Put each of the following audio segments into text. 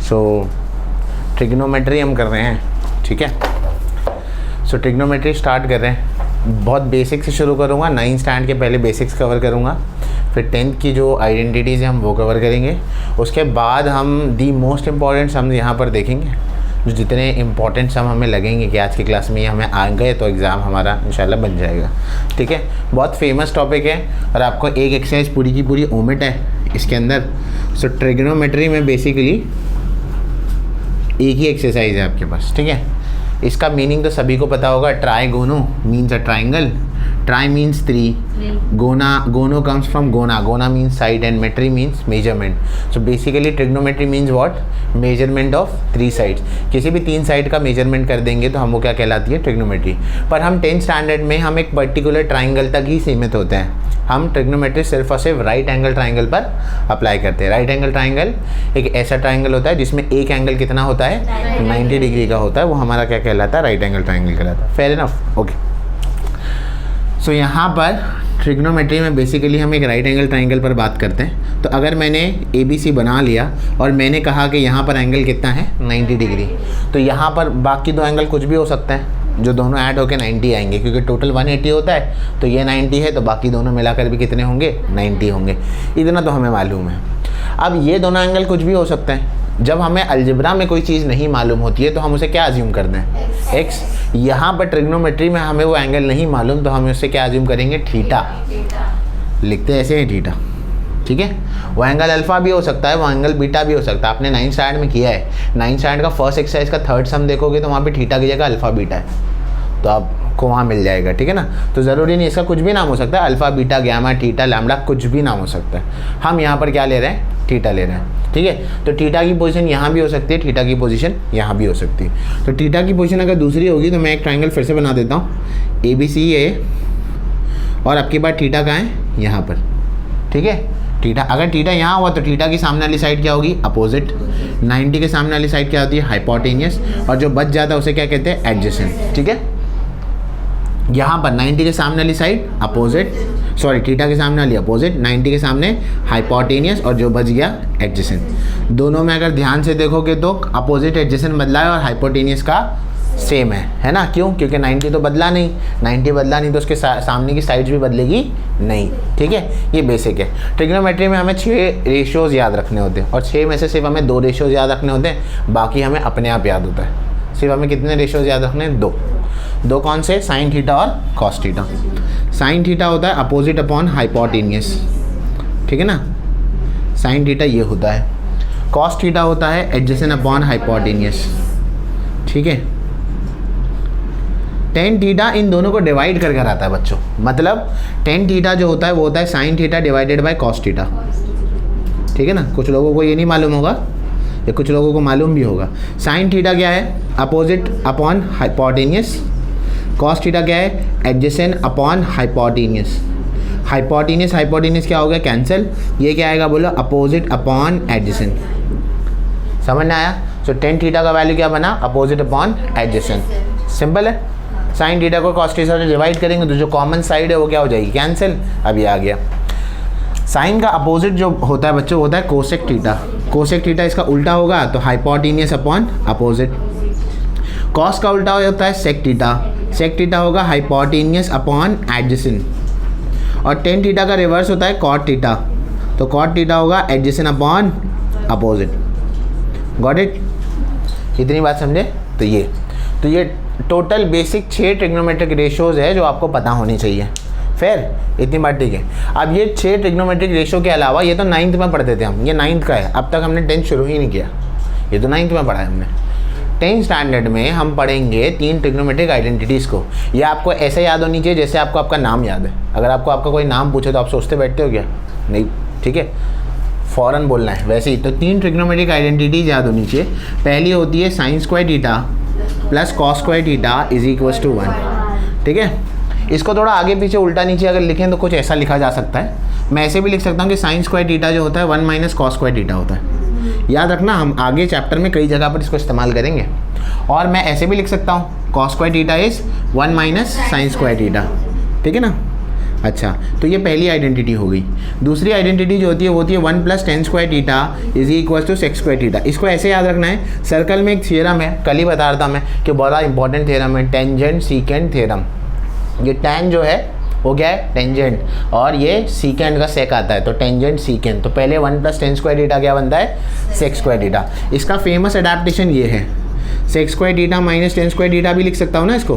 सो trigonometry हम कर रहे हैं, ठीक है। सो ट्रिग्नोमेट्री स्टार्ट कर रहे हैं। बहुत बेसिक से शुरू करूँगा, 9th स्टैंडर्ड के पहले बेसिक्स कवर करूँगा, फिर 10th की जो आइडेंटिटीज़ हैं हम वो कवर करेंगे। उसके बाद हम दी मोस्ट इम्पॉर्टेंट हम यहाँ पर देखेंगे, जो जितने इंपॉर्टेंट सम हमें लगेंगे कि आज की क्लास में ये हमें आ गए तो एग्ज़ाम हमारा इंशाल्लाह बन जाएगा, ठीक है। बहुत फेमस टॉपिक है और आपको एक एक्सरसाइज पूरी की पूरी ओमिट है इसके अंदर। सो ट्रिग्नोमेट्री में बेसिकली एक ही एक्सरसाइज है आपके पास, ठीक है। इसका मीनिंग तो सभी को पता होगा, trigono means a triangle, tri means 3, gono comes from gona means side and metry means measurement. So basically trigonometry means what, measurement of 3 sides. किसी भी 3 साइड का मेजरमेंट कर देंगे तो हम वो क्या कहलाती है, ट्रिग्नोमेट्री। पर हम 10th स्टैंडर्ड में हम एक पर्टिकुलर ट्राइंगल तक ही सीमित होते हैं। हम ट्रिग्नोमेट्री सिर्फ और सिर्फ राइट एंगल ट्राइंगल पर अप्लाई करते हैं। राइट एंगल ट्राइंगल एक ऐसा ट्राइंगल होता है जिसमें एक एंगल कितना होता है, 90 डिग्री का होता है, वो हमारा क्या कहलाता है, राइट एंगल ट्राइंगल कहलाता है। Fair enough, okay. सो यहाँ पर ट्रिग्नोमेट्री में बेसिकली हम एक राइट एंगल ट्राइंगल पर बात करते हैं। तो अगर मैंने ABC बना लिया और मैंने कहा कि यहाँ पर एंगल कितना है, 90 डिग्री, तो यहाँ पर बाकी 2 एंगल कुछ भी हो सकता है, जो दोनों ऐड होकर 90 आएंगे, क्योंकि टोटल 180 होता है, तो ये 90 है, तो बाकी दोनों मिलाकर भी कितने होंगे, 90 होंगे। इतना तो हमें मालूम है। अब ये दोनों एंगल कुछ भी हो सकते हैं। जब हमें अलजेब्रा में कोई चीज़ नहीं मालूम होती है तो हम उसे क्या अज्यूम करते हैं, x। यहाँ पर ट्रिग्नोमेट्री में हमें वो एंगल नहीं मालूम, तो हम उससे क्या अज्यूम करेंगे, थीटा। लिखते ऐसे हैं थीटा, ठीक है। वो एंगल अल्फ़ा भी हो सकता है, वो एंगल बीटा भी हो सकता है। आपने 9th स्टैंडर्ड में किया है, 9th स्टैंडर्ड का फर्स्ट एक्सरसाइज का 3rd सम देखोगे तो वहाँ पे थीटा की जगह अल्फ़ा बीटा है, तो आपको वहाँ मिल जाएगा, ठीक है ना। तो ज़रूरी नहीं, इसका कुछ भी नाम हो सकता है, alpha beta gamma theta lambda, कुछ भी नाम हो सकता है। हम यहाँ पर क्या ले रहे हैं, थीटा ले रहे हैं, ठीक है। तो थीटा की पोजीशन यहाँ भी हो सकती है, थीटा की पोजीशन यहाँ भी हो सकती है। तो थीटा की पोजीशन अगर दूसरी होगी तो मैं एक ट्राइंगल फिर से बना देता हूँ, ABCA, और आपके पास थीटा कहाँ है, यहाँ पर, ठीक है। थीटा, अगर थीटा यहाँ हुआ तो थीटा की सामने वाली साइड क्या होगी, अपोजिट। 90 के सामने वाली साइड क्या होती है, हाइपोटेनियस, और जो बच जाता है उसे क्या कहते हैं, एडजेसेंट, ठीक है। यहाँ पर 90 के सामने वाली साइड अपोजिट, सॉरी थीटा के सामने वाली अपोजिट, 90 के सामने हाइपोटेनियस, और जो बच गया एडजेसेंट। दोनों में अगर ध्यान से देखोगे तो अपोजिट एडजेसेंट बदला है और हाइपोटेनियस का सेम है ना। क्यों, क्योंकि 90 तो बदला नहीं, 90 बदला नहीं तो उसके सामने की साइड्स भी बदलेगी नहीं, ठीक है। ये बेसिक है। ट्रिग्नोमेट्री में हमें 6 रेशियोज़ याद रखने होते हैं, और 6 में से सिर्फ हमें 2 रेशियोज़ याद रखने होते हैं, बाकी हमें अपने आप याद होता है। सिर्फ हमें कितने रेशियोज़ याद रखने हैं, 2 कौन से, साइन थीटा और कॉस थीटा। साइन थीटा होता है अपोजिट अपॉन हाइपोटेनियस, ठीक है ना, साइन थीटा ये होता है। कॉस थीटा होता है एडजेसेंट अपॉन हाइपोटेनियस, ठीक है। टेन थीटा इन दोनों को डिवाइड कर कर आता है बच्चों, मतलब टेन थीटा जो होता है वो होता है sign theta divided by cos theta, ठीक है ना। कुछ लोगों को ये नहीं मालूम होगा, या कुछ लोगों को मालूम भी होगा। साइन थीटा क्या है, opposite upon hypotenuse. Cos theta क्या है, adjacent upon hypotenuse. Hypotenuse hypotenuse क्या हो गया, कैंसिल। ये क्या आएगा बोलो, अपोजिट अपॉन एडजेसेंट। समझ में आया। सो टेन थीटा का वैल्यू क्या बना, अपोजिट अपॉन एडजेसेंट। सिंपल है। साइन थीटा को कॉस थीटा से डिवाइड करेंगे तो जो कॉमन साइड है वो क्या हो जाएगी, कैंसिल। अब ये आ गया। साइन का अपोजिट जो होता है बच्चों होता है कोसेक थीटा। कोसेक थीटा इसका उल्टा होगा तो हाइपोटेनियस अपॉन अपोजिट। कॉस का उल्टा होता है सेक थीटा। सेक थीटा होगा हाइपोटेनियस अपॉन एडजेसेंट। और टेन थीटा का रिवर्स होता है कॉट थीटा, तो कॉट थीटा होगा adjacent upon opposite. Got it, इतनी बात समझे। तो ये टोटल बेसिक 6 ट्रिग्नोमेट्रिक रेशियोज़ है जो आपको पता होनी चाहिए। फिर इतनी बात ठीक है। अब ये 6 ट्रिग्नोमेट्रिक रेशियो के अलावा ये तो 9th में पढ़ते थे हम, ये 9th का है, अब तक हमने 10th शुरू ही नहीं किया, ये तो 9th में पढ़ा है हमने। 10th स्टैंडर्ड में हम पढ़ेंगे 3 ट्रिग्नोमेट्रिक आइडेंटिटीज़ को। ये आपको ऐसे याद होनी चाहिए जैसे आपको आपका नाम याद है। अगर आपको आपका कोई नाम पूछे तो आप सोचते बैठते हो क्या, नहीं, ठीक है, फ़ौरन बोलना है। वैसे ही तो 3 ट्रिग्नोमेट्रिक आइडेंटिटीज़ याद होनी चाहिए। पहली होती है sine square theta plus cos square theta is equals to 1, ठीक है। इसको थोड़ा आगे पीछे उल्टा नीचे अगर लिखें तो कुछ ऐसा लिखा जा सकता है। मैं ऐसे भी लिख सकता हूँ कि साइन स्क्वायर थीटा जो होता है 1 माइनस कॉस स्क्वायर थीटा होता है। याद रखना, हम आगे चैप्टर में कई जगह पर इसको इस्तेमाल करेंगे। और मैं ऐसे भी लिख सकता हूँ cos square theta is 1 minus sign square theta, ठीक है ना। अच्छा, तो ये पहली आइडेंटिटी हो गई। दूसरी आइडेंटिटी जो होती है वो होती है 1 + tan square theta is equal to sec square theta. इसको ऐसे याद रखना है, सर्कल में एक थ्योरम है, कल ही बता रहा था मैं कि बड़ा इंपॉर्टेंट थ्योरम है, टेंजेंट सीकेंट थ्योरम। ये tan जो है वो क्या है, टेंजेंट, और ये सीकेंट का सेक आता है, तो टेंजेंट सीकेंट। तो पहले 1 + tan स्क्वायर थीटा क्या बनता है, sec स्क्वायर थीटा। इसका फेमस अडेप्टेशन ये है, sec square theta minus tan square theta भी लिख सकता हूँ ना इसको,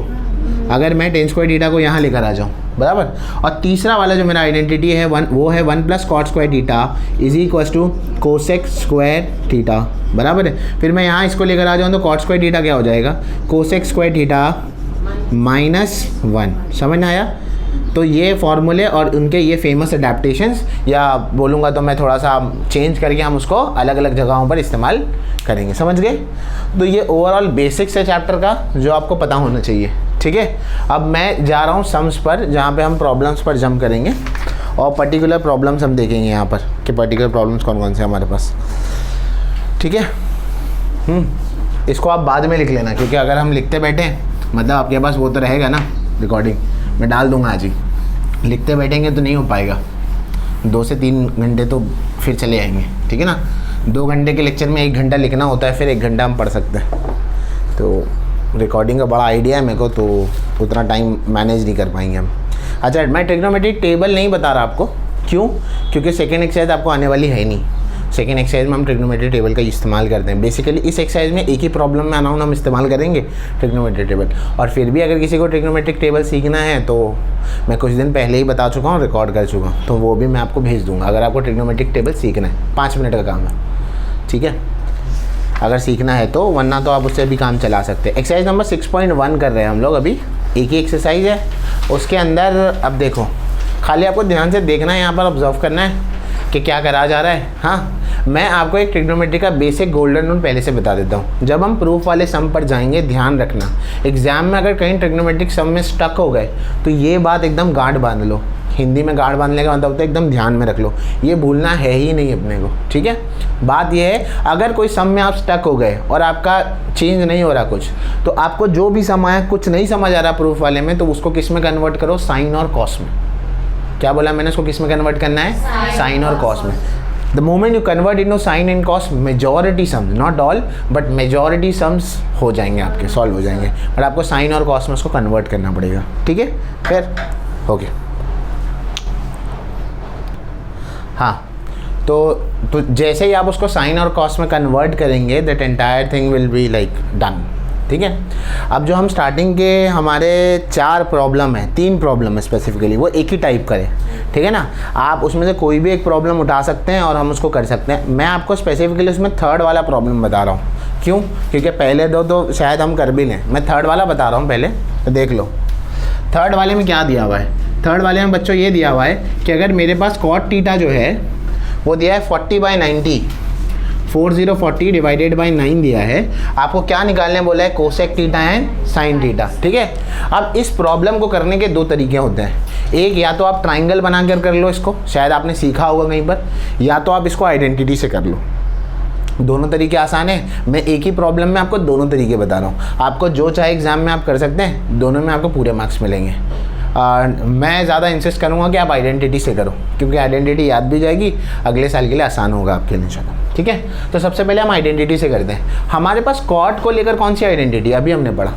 अगर मैं tan स्क्वायर थीटा को यहाँ लेकर आ जाऊँ, बराबर। और तीसरा वाला जो मेरा आइडेंटिटी है वो है 1 + cot square theta is equal to cosec square theta, बराबर है। फिर मैं यहाँ इसको लेकर आ जाऊँ तो cot स्क्वायर थीटा क्या हो जाएगा, कोसेक स्क्वायर थीटा -1, समझ में आया। तो ये फॉर्मूले और उनके ये फेमस अडेप्टेशंस, या बोलूँगा तो मैं थोड़ा सा चेंज करके हम उसको अलग अलग जगहों पर इस्तेमाल करेंगे, समझ गए। तो ये ओवरऑल बेसिक्स है चैप्टर का जो आपको पता होना चाहिए, ठीक है। अब मैं जा रहा हूँ सम्स पर, जहाँ पे हम प्रॉब्लम्स पर जंप करेंगे और पर्टिकुलर प्रॉब्लम्स हम देखेंगे यहाँ पर कि पर्टिकुलर प्रॉब्लम्स कौन कौन से हमारे पास, ठीक है। इसको आप बाद में लिख लेना, क्योंकि अगर हम लिखते बैठे मतलब आपके पास वो तो रहेगा ना रिकॉर्डिंग, मैं डाल दूंगा आज ही। लिखते बैठेंगे तो नहीं हो पाएगा, 2 से 3 घंटे तो फिर चले आएंगे, ठीक है ना। 2 घंटे के लेक्चर में 1 घंटा लिखना होता है, फिर 1 घंटा हम पढ़ सकते हैं। तो रिकॉर्डिंग का बड़ा आइडिया है मेरे को, तो उतना टाइम मैनेज नहीं कर पाएंगे हम। अच्छा, मैं ट्रिग्नोमेट्रिक टेबल नहीं बता रहा आपको, क्यों, क्योंकि सेकेंड एक्सरसाइज आपको आने वाली है नहीं। सेकेंड एक्सरसाइज में हम ट्रिग्नोमेट्रिक टेबल का इस्तेमाल करते हैं। बेसिकली इस एक्सरसाइज में एक ही प्रॉब्लम में अनाउंस हम इस्तेमाल करेंगे ट्रिग्नोमेट्रिक टेबल। और फिर भी अगर किसी को ट्रिग्नोमेट्रिक टेबल सीखना है तो मैं कुछ दिन पहले ही बता चुका हूँ, रिकॉर्ड कर चुका हूँ, तो वो भी मैं आपको भेज दूँगा अगर आपको ट्रिग्नोमेट्रिक टेबल सीखना है। 5 मिनट का काम है, ठीक है, अगर सीखना है तो, वरना तो आप उससे भी काम चला सकते हैं। एक्सरसाइज नंबर 6.1 कर रहे हैं हम लोग अभी, एक ही एक्सरसाइज है उसके अंदर। अब देखो, खाली आपको ध्यान से देखना है, यहाँ पर ऑब्जर्व करना है कि क्या करा जा रहा है। हाँ, मैं आपको एक ट्रिग्नोमेट्री का बेसिक गोल्डन रूल पहले से बता देता हूँ। जब हम प्रूफ वाले सम पर जाएंगे, ध्यान रखना, एग्जाम में अगर कहीं ट्रिग्नोमेट्रिक सम में स्टक हो गए तो ये बात एकदम गांठ बांध लो। हिंदी में गांठ बांधने का मतलब होता है एकदम ध्यान में रख लो, ये भूलना है ही नहीं अपने को, ठीक है। बात ये है, अगर कोई सम में आप स्टक हो गए और आपका चेंज नहीं हो रहा कुछ, तो आपको जो भी सम आया कुछ नहीं समझ आ रहा प्रूफ वाले में, तो उसको किस में कन्वर्ट करो, साइन और कॉस में। क्या बोला मैंने, उसको किस में कन्वर्ट करना है, साइन और कॉस में। The moment you convert into sine and cos, majority sums, not all but majority sums हो जाएंगे आपके, सॉल्व हो जाएंगे, बट आपको साइन और कॉस में उसको कन्वर्ट करना पड़ेगा, ठीक है। फिर ओके, हाँ, तो जैसे ही आप उसको साइन और कॉस में कन्वर्ट करेंगे, that entire thing will be like done, ठीक है। अब जो हम स्टार्टिंग के हमारे 4 प्रॉब्लम है, 3 प्रॉब्लम है स्पेसिफिकली, वो एक ही टाइप करें, ठीक है ना। आप उसमें से कोई भी एक प्रॉब्लम उठा सकते हैं और हम उसको कर सकते हैं। मैं आपको स्पेसिफिकली उसमें 3rd वाला प्रॉब्लम बता रहा हूँ, क्यों, क्योंकि पहले 2 तो शायद हम कर भी लें, मैं 3rd वाला बता रहा हूँ पहले, तो देख लो। 3rd वाले में क्या दिया हुआ है, 3rd वाले में बच्चों ये दिया हुआ है कि अगर मेरे पास cot थीटा जो है वो दिया है 40/90, 4040 डिवाइडेड बाई 9 दिया है। आपको क्या निकालने बोला है, cosec theta and sine theta, ठीक है। अब इस प्रॉब्लम को करने के 2 तरीके होते हैं। एक, या तो आप ट्राइंगल बना कर लो इसको, शायद आपने सीखा होगा कहीं पर, या तो आप इसको आइडेंटिटी से कर लो। दोनों तरीके आसान है। मैं एक ही प्रॉब्लम में आपको दोनों तरीके बता रहा हूँ। आपको जो चाहे एग्जाम में आप कर सकते हैं, दोनों में आपको पूरे मार्क्स मिलेंगे। मैं ज़्यादा इंसिस्ट करूँगा कि आप आइडेंटिटी से करो, क्योंकि आइडेंटिटी याद भी जाएगी, अगले साल के लिए आसान होगा आपके लिए इंशाल्लाह, ठीक है। तो सबसे पहले हम आइडेंटिटी से करते हैं। हमारे पास कॉट को लेकर कौन सी आइडेंटिटी, अभी हमने पढ़ा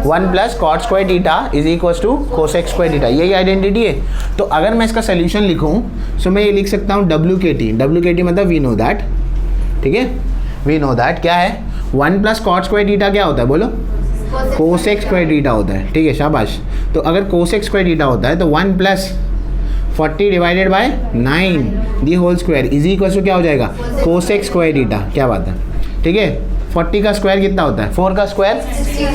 1 + cot square theta is equal to cosec square theta, यही आइडेंटिटी है। तो अगर मैं इसका सोल्यूशन लिखूँ तो मैं ये लिख सकता हूँ WKT मतलब वी नो दैट, ठीक है, वी नो दैट क्या है, 1 + cot स्क्वायर थीटा क्या होता है, बोलो, कोसेक स्क्वायर थीटा होता है, ठीक है, शाबाश। तो अगर कोसेक स्क्वायर थीटा होता है तो 1 + 40 divided by 9 the whole square is equal to क्या हो जाएगा, कोसेक स्क्वायर थीटा, क्या बात है, ठीक है। 40 का स्क्वायर कितना होता है, 4 का स्क्वायर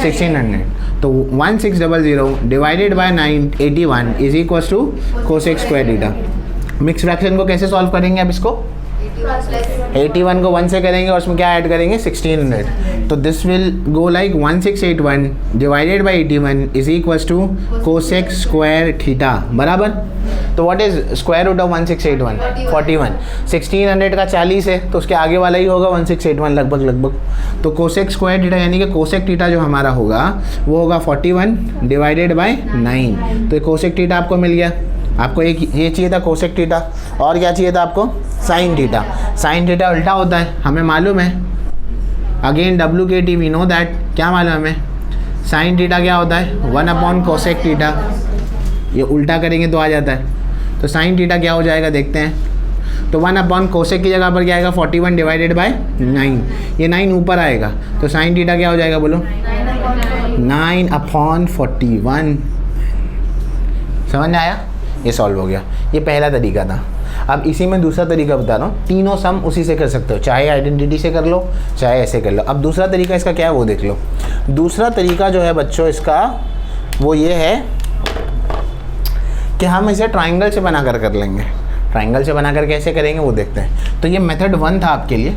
1600, तो 1600 divided by 981 is equal to cosec square theta. Mix fraction को कैसे सॉल्व करेंगे अब इसको, 81 को 1 से करेंगे और उसमें क्या ऐड करेंगे 1600, तो this will go like 1681 divided by 81 is equals to cosec square theta बराबर। तो what is square root of 1681? 41। 1600 का 40 है तो उसके आगे वाला ही होगा 1681 लगभग। तो कोसेक स्क्वायर थीटा यानी कि कोसेक थीटा जो हमारा होगा वो होगा 41 डिवाइडेड बाई 9। तो कोसेक थीटा आपको मिल गया। आपको एक ये चाहिए था कोसेक थीटा, और क्या चाहिए था आपको? Sine theta. साइन थीटा उल्टा होता है, हमें मालूम है। Again WKT we know that, क्या मालूम हमें? साइन थीटा क्या होता है? 1 अपॉन कोसेक थीटा। ये उल्टा करेंगे तो आ जाता है। तो साइन थीटा क्या हो जाएगा देखते हैं। तो 1 अपॉन कोसेक की जगह पर क्या आएगा 41 डिवाइडेड बाय 9। ये 9 ऊपर आएगा तो साइन थीटा क्या हो जाएगा बोलो? 9 अपॉन 41। समझ में आया? ये सॉल्व हो गया। ये पहला तरीका था। अब इसी में दूसरा तरीका बता रहा हूँ। तीनों सम उसी से कर सकते हो, चाहे आइडेंटिटी से कर लो चाहे ऐसे कर लो। अब दूसरा तरीका इसका क्या है वो देख लो। दूसरा तरीका जो है बच्चों इसका वो ये है कि हम इसे ट्राइंगल से बनाकर कर लेंगे। ट्राइंगल से बनाकर कैसे करेंगे वो देखते हैं। तो ये मेथड 1 था आपके लिए।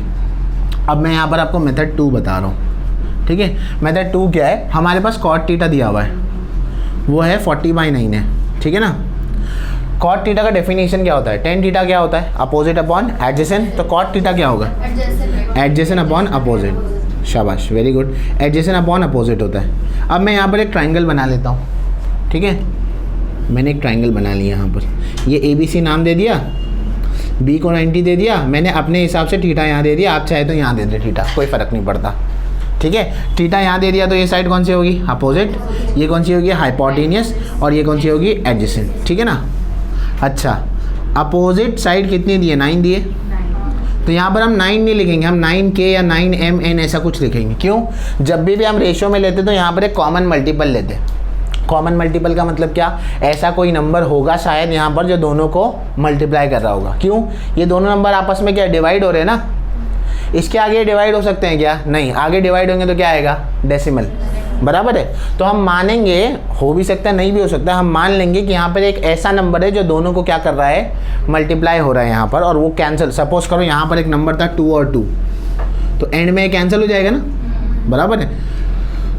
अब मैं यहाँ पर आपको मेथड 2 बता रहा हूँ, ठीक है। मेथड 2 क्या है? हमारे पास कॉट थीटा दिया हुआ है, वो है 40/9 है, ठीक है ना। कॉट थीटा का डेफिनेशन क्या होता है? टेन थीटा क्या होता है? Opposite upon adjacent. तो कॉट थीटा क्या होगा? Adjacent upon opposite. शाबाश, very good. Adjacent upon opposite होता है। अब मैं यहाँ पर एक ट्राइंगल बना लेता हूँ, ठीक है। मैंने एक ट्राइंगल बना लिया यहाँ पर। ये ABC नाम दे दिया, B को 90 दे दिया, मैंने अपने हिसाब से थीटा यहाँ दे दिया। आप चाहे तो यहाँ दे दे थीटा, कोई फ़र्क नहीं पड़ता, ठीक है। थीटा यहाँ दे दिया तो ये साइड कौन सी होगी? अपोजिट। ये कौन सी होगी? हाइपोटेनियस। और ये कौन सी होगी? एडजेसेंट, ठीक है ना। अच्छा, अपोजिट साइड कितनी दी है? 9 दिए। तो यहाँ पर हम 9 नहीं लिखेंगे, हम 9K या 9MN ऐसा कुछ लिखेंगे। क्यों? जब भी हम रेशियो में लेते तो यहाँ पर एक कॉमन मल्टीपल लेते। कॉमन मल्टीपल का मतलब क्या? ऐसा कोई नंबर होगा शायद यहाँ पर जो दोनों को मल्टीप्लाई कर रहा होगा। क्यों? ये दोनों नंबर आपस में क्या डिवाइड हो रहे हैं ना। इसके आगे डिवाइड हो सकते हैं क्या? नहीं। आगे डिवाइड होंगे तो क्या आएगा? डेसिमल, बराबर है। तो हम मानेंगे, हो भी सकता है नहीं भी हो सकता है, हम मान लेंगे कि यहाँ पर एक ऐसा नंबर है जो दोनों को क्या कर रहा है? मल्टीप्लाई हो रहा है यहाँ पर, और वो कैंसिल। सपोज करो यहाँ पर एक नंबर था 2 और 2, तो एंड में कैंसिल हो जाएगा ना, बराबर है।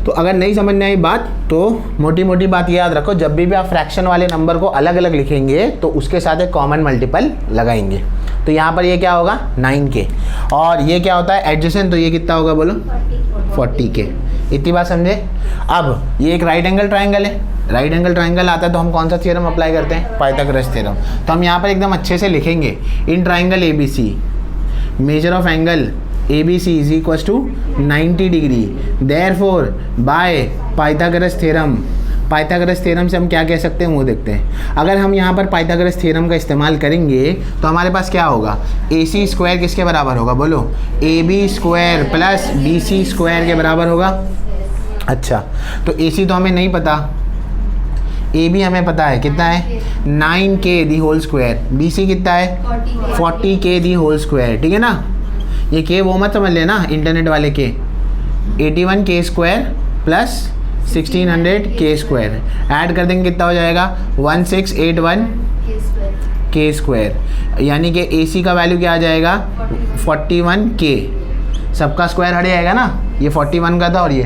तो अगर नहीं समझ में आई बात तो मोटी मोटी बात याद रखो, जब भी आप फ्रैक्शन वाले नंबर को अलग अलग लिखेंगे तो उसके साथ एक कॉमन मल्टीपल लगाएंगे। तो यहाँ पर ये क्या होगा? 9K। और ये क्या होता है? एडजेसेंट। तो ये कितना होगा बोलो? 40K। इतनी बात समझे? अब ये एक राइट एंगल ट्राइंगल है। राइट एंगल ट्राइंगल आता है तो हम कौन सा थ्योरम अप्लाई करते हैं? Pythagoras theorem. तो हम यहाँ पर एकदम अच्छे से लिखेंगे, in triangle ABC measure of angle ABC is equals to 90 degree. Therefore by Pythagoras theorem, Pythagoras theorem से हम क्या कह सकते हैं वो देखते हैं। अगर हम यहाँ पर पाइथागोरस थ्योरम का इस्तेमाल करेंगे तो हमारे पास क्या होगा? AC स्क्वायर किसके बराबर होगा बोलो? AB square plus BC square के बराबर होगा। अच्छा, तो AC तो हमें नहीं पता, AB हमें पता है, कितना है? 9K दी होल स्क्वायर। BC कितना है? 40K दी होल स्क्वायर, ठीक है ना। ये K वो मत समझ लेना इंटरनेट वाले K। 81K square plus 1600K square add कर देंगे, कितना हो जाएगा? 1681K square. यानी कि AC का वैल्यू क्या आ जाएगा? 41K। सबका स्क्वायर हट जाएगा ना, ये 41 का था और ये,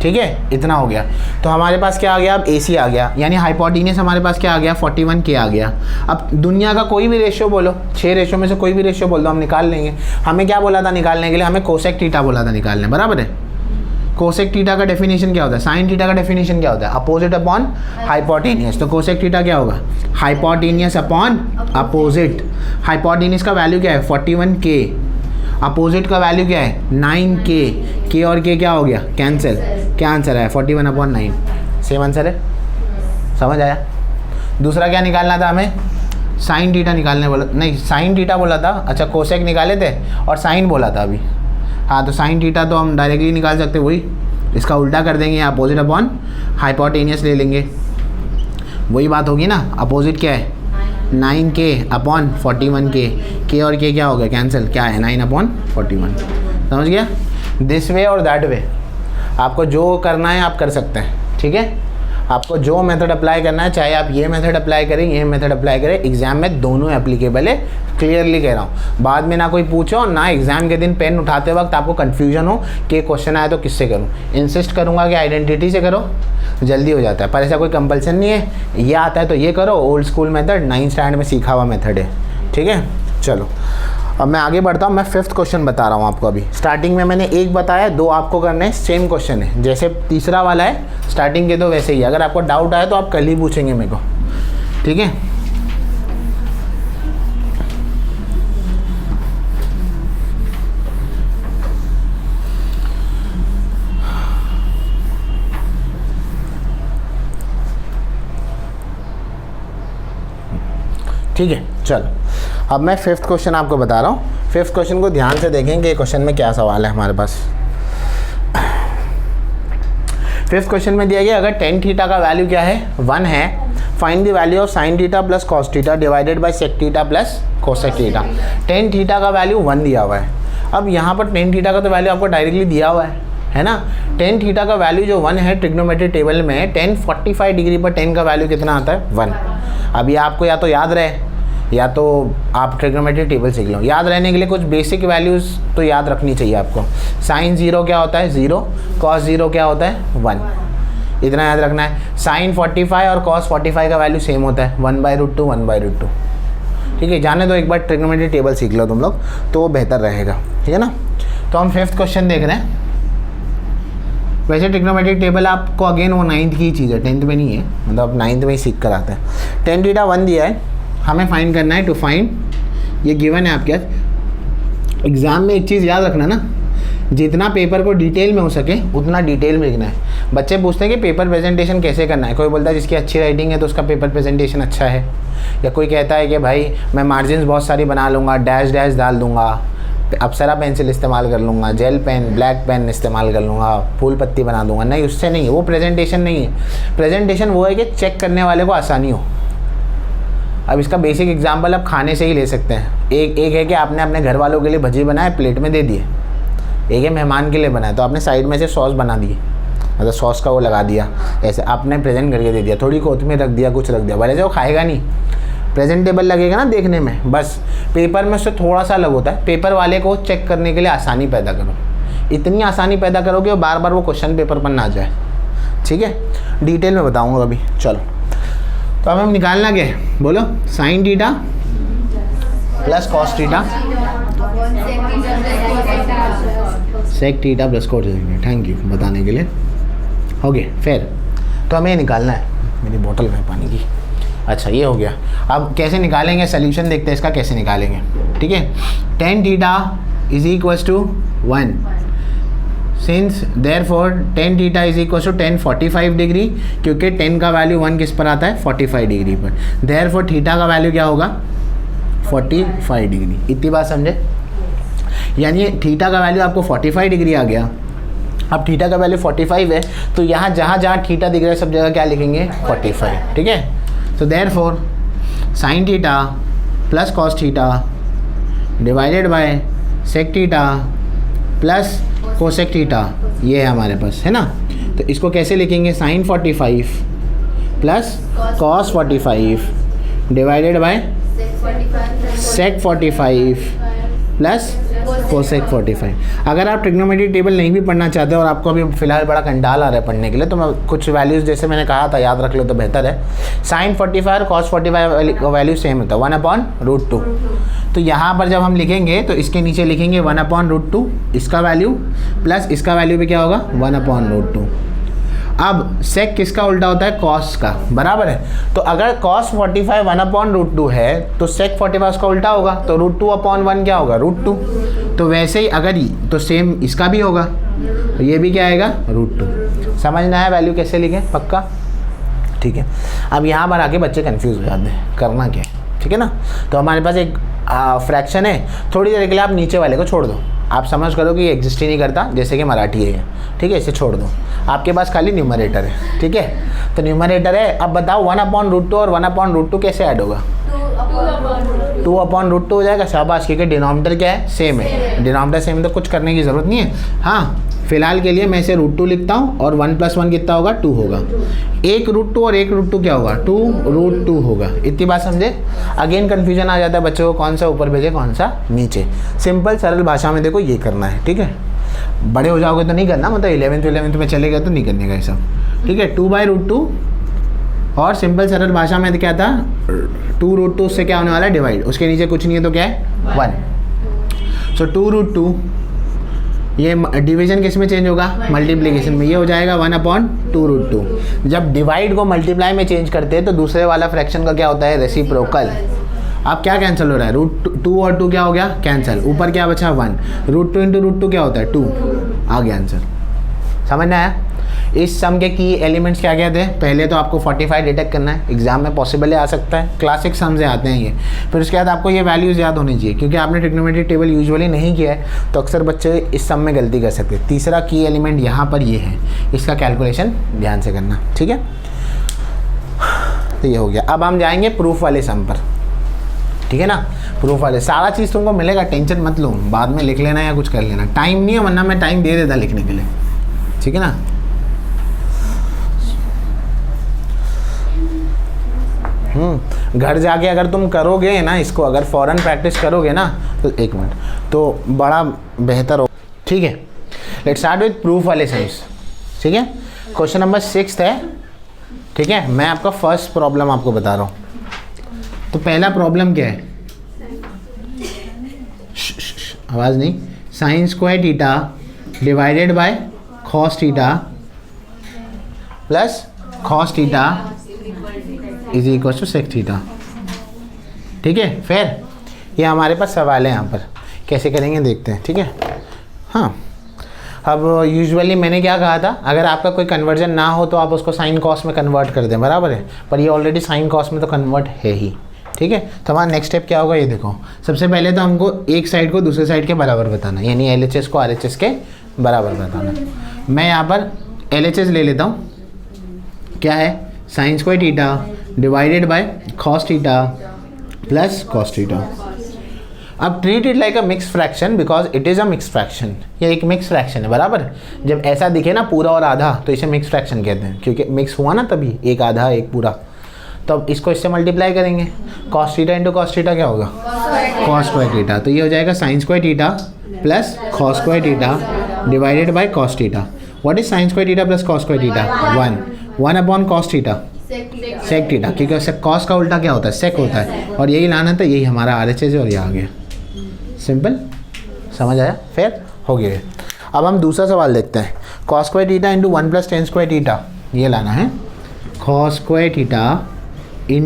ठीक है। इतना हो गया। तो हमारे पास क्या आ गया? अब AC आ गया, यानी हाइपोटेन्यूस हमारे पास क्या आ गया? 41K आ गया। अब दुनिया का कोई भी रेशियो बोलो, 6 रेशियो में से कोई भी रेशियो बोल दो, हम निकाल लेंगे। हमें क्या बोला था निकालने के लिए? हमें कोसेक थीटा बोला था निकालने, बराबर है। कोसेक थीटा का डेफिनेशन क्या होता है? साइन थीटा का डेफिनेशन क्या होता है? Opposite upon hypotenuse. तो कोसेक थीटा क्या होगा? Hypotenuse upon opposite. हाइपोटेन्यूस का वैल्यू क्या है? 41K। अपोजिट का वैल्यू क्या है? 9K। K और K क्या हो गया? कैंसिल। क्या आंसर है? 41/9। सेम आंसर है, समझ आया? दूसरा क्या निकालना था हमें? साइन थीटा निकालने बोला, नहीं साइन थीटा बोला था। अच्छा, कोसेक निकाले थे और साइन बोला था अभी। हाँ, तो साइन थीटा तो हम डायरेक्टली निकाल सकते, वही इसका उल्टा कर देंगे, अपोजिट अपॉन हाइपोटेन्यूस ले लेंगे। वही बात होगी ना। अपोजिट क्या है? 9K upon 41K। K और K क्या हो गया? कैंसिल। क्या है? 9/41। समझ गया? दिस वे और दैट वे, आपको जो करना है आप कर सकते हैं, ठीक है। आपको जो मेथड अप्लाई करना है, चाहे आप ये मेथड अप्लाई करें, ये मेथड अप्लाई करें, एग्जाम में दोनों एप्लीकेबल है, क्लियरली कह रहा हूँ। बाद में ना कोई पूछो, ना एग्जाम के दिन पेन उठाते वक्त आपको कन्फ्यूजन हो कि क्वेश्चन आया तो किससे करूँ। इंसिस्ट करूँगा कि आइडेंटिटी से करो, जल्दी हो जाता है, पर ऐसा कोई कंपल्सन नहीं है, ये आता है तो ये करो, old school method 9th standard में सीखा हुआ मेथड है, ठीक है। चलो अब मैं आगे बढ़ता हूँ, मैं 5th क्वेश्चन बता रहा हूँ आपको। अभी स्टार्टिंग में मैंने एक बताया, 2 आपको करने हैं, सेम क्वेश्चन है जैसे तीसरा वाला है स्टार्टिंग के, तो वैसे ही। अगर आपको डाउट आए तो आप कल ही पूछेंगे मेरे को, ठीक है। ठीक है, चलो अब मैं 5th क्वेश्चन आपको बता रहा हूँ। 5th क्वेश्चन को ध्यान से देखेंगे, क्वेश्चन में क्या सवाल है हमारे पास। 5th क्वेश्चन में दिया गया, अगर tan थीटा का वैल्यू क्या है 1 है, find the value of sin theta plus cos theta divided by sec theta plus cosec theta. tan theta का वैल्यू 1 दिया हुआ है। अब यहाँ पर tan थीटा का तो वैल्यू आपको डायरेक्टली दिया हुआ है ना। tan थीटा का वैल्यू जो 1 है ट्रिग्नोमेट्री टेबल में, tan 45 डिग्री पर tan का वैल्यू कितना आता है 1। अब ये आपको या तो याद रहे या तो आप ट्रिग्नोमेट्री टेबल सीख लो। याद रहने के लिए कुछ बेसिक वैल्यूज़ तो याद रखनी चाहिए आपको। sin 0 क्या होता है 0, cos 0 क्या होता है 1, इतना याद रखना है। sin 45 और cos 45 का वैल्यू सेम होता है 1/√2 1/√2, ठीक है। जाने दो, एक बार ट्रिग्नोमेट्री टेबल सीख लो तुम लोग तो वो बेहतर रहेगा, ठीक है ना। तो हम 5th क्वेश्चन देख रहे हैं। वैसे ट्रिग्नोमेट्रिक टेबल आपको अगेन वो 9th की ही चीज़ है, 10th में नहीं है, मतलब 9th में ही सीख कर आते हैं। tan थीटा 1 दिया है, हमें फाइंड करना है। टू फाइंड, ये गिवन है आपके एग्ज़ाम में। एक चीज़ याद रखना ना, जितना पेपर को डिटेल में हो सके उतना डिटेल में लिखना है। बच्चे पूछते हैं कि पेपर प्रेजेंटेशन कैसे करना है। कोई बोलता है जिसकी अच्छी राइटिंग है तो उसका पेपर प्रेजेंटेशन अच्छा है, या कोई कहता है कि भाई मैं मार्जिन्स बहुत सारी बना लूँगा, डैश डैश डाल दूँगा, अप्सरा पेंसिल इस्तेमाल कर लूँगा, जेल पेन, ब्लैक पेन इस्तेमाल कर लूँगा, फूल पत्ती बना दूँगा। नहीं, उससे नहीं है, वो प्रेजेंटेशन नहीं है। प्रेजेंटेशन वो है कि चेक करने वाले को आसानी हो। अब इसका बेसिक एग्जांपल आप खाने से ही ले सकते हैं। एक है कि आपने अपने घर वालों के लिए भजी बनाए, प्लेट में दे दिए। एक है मेहमान के लिए बनाए, तो आपने साइड में से सॉस बना दी, मतलब सॉस का वो लगा दिया, ऐसे आपने प्रेजेंट करके दे दिया। थोड़ी कोथमीर रख दिया, कुछ रख दिया, भले से वो खाएगा नहीं, प्रेजेंटेबल लगेगा ना देखने में। बस पेपर में उससे थोड़ा सा अलग होता है। पेपर वाले को चेक करने के लिए आसानी पैदा करो, इतनी आसानी पैदा करो कि बार बार वो क्वेश्चन पेपर पर ना जाए, ठीक है। डिटेल में बताऊँगा अभी। चलो तो अब हम निकालना क्या है, बोलो। sin theta plus cos theta sec theta plus cos theta. Thank you बताने के लिए। हो गया फिर, तो हमें निकालना है। मेरी बोतल में पानी की, अच्छा ये हो गया। अब कैसे निकालेंगे, सोल्यूशन देखते हैं इसका कैसे निकालेंगे, ठीक है। tan theta is equal to 1, since therefore tan theta is equal to tan 45 degree, क्योंकि tan का वैल्यू 1 किस पर आता है 45 डिग्री पर। देयरफॉर थीटा का वैल्यू क्या होगा 45 डिग्री। इतनी बात समझे, यानी थीटा का वैल्यू आपको 45 डिग्री आ गया। अब थीटा का वैल्यू 45 है, तो यहाँ जहाँ जहाँ थीटा दिख रहा है सब जगह क्या लिखेंगे 45, ठीक है। तो therefore sin theta plus cos theta divided by sec theta plus cosec theta, ये है हमारे पास, है ना। तो इसको कैसे लिखेंगे, sin 45 plus cos 45 divided by sec 45 plus cosec 45। अगर आप ट्रिग्नोमेट्री टेबल नहीं भी पढ़ना चाहते और आपको अभी फिलहाल बड़ा कंटाल आ रहा है पढ़ने के लिए, तो मैं कुछ वैल्यूज़ जैसे मैंने कहा था याद रख लो तो बेहतर है। sin 45 और cos 45 का वैल्यू सेम होता है 1/√2। तो यहाँ पर जब हम लिखेंगे तो इसके नीचे लिखेंगे 1/√2 इसका वैल्यू, प्लस इसका वैल्यू भी क्या होगा 1/√2। अब sec किसका उल्टा होता है cos का, बराबर है। तो अगर cos 45 1/√2 है तो sec 45 उसका उल्टा होगा, तो √2/1 क्या होगा √2। तो वैसे ही अगर तो सेम इसका भी होगा, तो ये भी क्या आएगा √2। समझना है वैल्यू कैसे लिखें, पक्का, ठीक है। अब यहाँ पर आके बच्चे कंफ्यूज हो जाते हैं करना क्या है, ठीक है ना। तो हमारे पास एक फ्रैक्शन है, थोड़ी देर के लिए आप नीचे वाले को छोड़ दो, आप समझ करो कि ये एग्जिस्ट ही नहीं करता, जैसे कि मराठी है, ठीक है, इसे छोड़ दो। आपके पास खाली न्यूमरेटर है, ठीक है। तो न्यूमरेटर है, अब बताओ 1/√2 और 1/√2 कैसे ऐड होगा, 2/√2 हो जाएगा। शाबाश, क्योंकि डिनोमिनेटर क्या है, सेम है। डिनोमिनेटर सेम है तो कुछ करने की ज़रूरत नहीं है। हाँ, फिलहाल के लिए मैं इसे √2 लिखता हूँ और 1 + 1 कितना होगा, 2 होगा। 1√2 और 1√2 क्या होगा, 2√2 होगा। इतनी बात समझे। अगेन कन्फ्यूजन आ जाता है बच्चों को, कौन सा ऊपर भेजे कौन सा नीचे। सिंपल सरल भाषा में देखो ये करना है, ठीक है। बड़े हो जाओगे तो नहीं करना, मतलब 11th में चले गए तो नहीं करने का ये सब, ठीक है। 2/√2 और सिंपल सरल भाषा में क्या था, 2√2 से क्या होने वाला है, डिवाइड। उसके नीचे कुछ नहीं है तो क्या है, 1। सो 2√2, ये डिवीजन किस में चेंज होगा, मल्टीप्लिकेशन में। ये हो जाएगा 1/2√2। जब डिवाइड को मल्टीप्लाई में चेंज करते हैं तो दूसरे वाला फ्रैक्शन का क्या होता है, रेसिप्रोकल। अब क्या कैंसिल हो रहा है, √2 और 2 क्या हो गया, कैंसिल। ऊपर क्या बचा, 1। √2 × √2 क्या होता है, 2। आ गया आंसर। समझ में आया। इस सम के की एलिमेंट्स क्या क्या थे, पहले तो आपको 45 डिटेक्ट करना है, एग्जाम में पॉसिबल आ सकता है, क्लासिक सम से आते हैं ये। फिर उसके बाद आपको ये वैल्यूज़ याद होनी चाहिए, क्योंकि आपने ट्रिग्नोमेट्रिक टेबल यूजुअली नहीं किया है तो अक्सर बच्चे इस सम में गलती कर सकते हैं। तीसरा की एलिमेंट यहाँ पर ये है, इसका कैलकुलेशन ध्यान से करना, ठीक है। तो ये हो गया। अब हम जाएंगे प्रूफ वाले सम पर, ठीक है ना। प्रूफ वाले सारा चीज़ तुमको मिलेगा, टेंशन मत लो, बाद में लिख लेना या कुछ कर लेना। टाइम नहीं है, वरना मैं टाइम दे देता लिखने के लिए, ठीक है ना। घर जाके अगर तुम करोगे ना इसको, अगर फ़ौरन प्रैक्टिस करोगे ना तो 1 मिनट तो बड़ा बेहतर हो, ठीक है। लेट्स स्टार्ट विद प्रूफ वाले सम्स, ठीक है। क्वेश्चन नंबर 6 है, ठीक है। मैं आपका फर्स्ट प्रॉब्लम आपको बता रहा हूँ। तो पहला प्रॉब्लम क्या है, आवाज़ नहीं, sin² θ divided by cos θ plus cos θ is equal to sec θ, ठीक है। फिर ये हमारे पास सवाल है, यहाँ पर कैसे करेंगे देखते हैं, ठीक है। हाँ, अब यूजुअली मैंने क्या कहा था, अगर आपका कोई कन्वर्जन ना हो तो आप उसको साइन कॉस में कन्वर्ट कर दें, बराबर है। पर ये ऑलरेडी साइन कॉस में तो कन्वर्ट है ही, ठीक है। तो हमारा नेक्स्ट स्टेप क्या होगा, ये देखो। सबसे पहले तो हमको एक साइड को दूसरे साइड के बराबर बताना, यानी LHS को RHS के बराबर बताना। मैं यहाँ पर LHS ले लेता हूँ, क्या है, sin² θ divided by cos θ plus cos θ। अब treat it like a mix fraction because it is a mix fraction. ये एक मिक्स फ्रैक्शन है, बराबर। जब ऐसा दिखे ना पूरा और आधा तो इसे मिक्स फ्रैक्शन कहते हैं, क्योंकि मिक्स हुआ ना तभी, एक आधा एक पूरा। तो अब इसको इससे मल्टीप्लाई करेंगे, cos θ × cos θ क्या होगा, cos² θ। तो ये हो जाएगा sin² θ plus cos² θ divided by cos θ। What is sin² θ plus cos² θ, 1/cos θ sec θ, क्योंकि cos का उल्टा क्या होता है, sec होता है। और यही लाना था, यही हमारा RHS है और ये आ गया। सिंपल, समझ आया। फिर हो गया। अब हम दूसरा सवाल देखते हैं। cos² θ × 1 + tan² θ, ये लाना है। cos² θ ×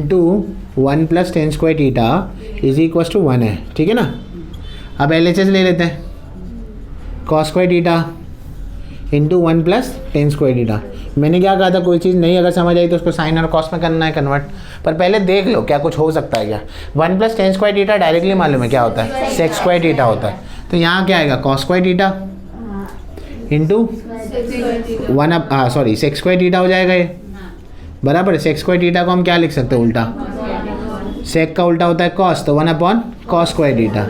1 + tan² θ is equal to 1 है, ठीक है ना। अब LHS ले लेते हैं, cos² θ × 1 + tan² θ। मैंने क्या कहा था, कोई चीज़ नहीं अगर समझ आई तो उसको साइन और कॉस में करना है कन्वर्ट। पर पहले देख लो क्या कुछ हो सकता है क्या। 1 + tan² θ डायरेक्टली मालूम है क्या होता है, sec² θ होता है। तो यहाँ क्या आएगा, cos² θ इंटू 1 sec² θ हो जाएगा ये, बराबर। sec² θ को हम क्या लिख सकते हैं, उल्टा। sec का उल्टा होता है cos, तो 1/cos² θ।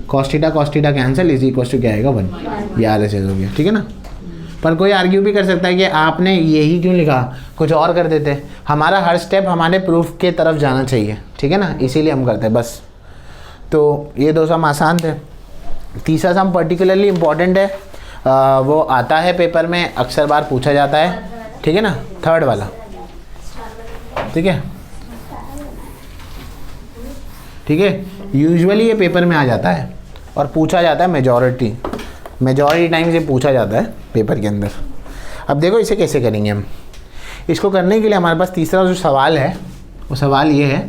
cos θ cancel is equal to क्या आएगा, 1। ये RHS हो गया, ठीक है ना। पर कोई आर्ग्यू भी कर सकता है कि आपने यही क्यों लिखा, कुछ और कर देते। हमारा हर स्टेप हमारे प्रूफ के तरफ जाना चाहिए, ठीक है ना, इसीलिए हम करते हैं बस। तो ये 2 सम आसान थे। तीसरा सम पर्टिकुलरली इम्पॉर्टेंट है, वो आता है पेपर में, अक्सर बार पूछा जाता है, ठीक है ना। थर्ड वाला, ठीक है, ठीक है। यूजुअली ये पेपर में आ जाता है और पूछा जाता है, मेजॉरिटी टाइम्स ये पूछा जाता है पेपर के अंदर। अब देखो इसे कैसे करेंगे हम। इसको करने के लिए हमारे पास तीसरा जो सवाल है, वो सवाल ये है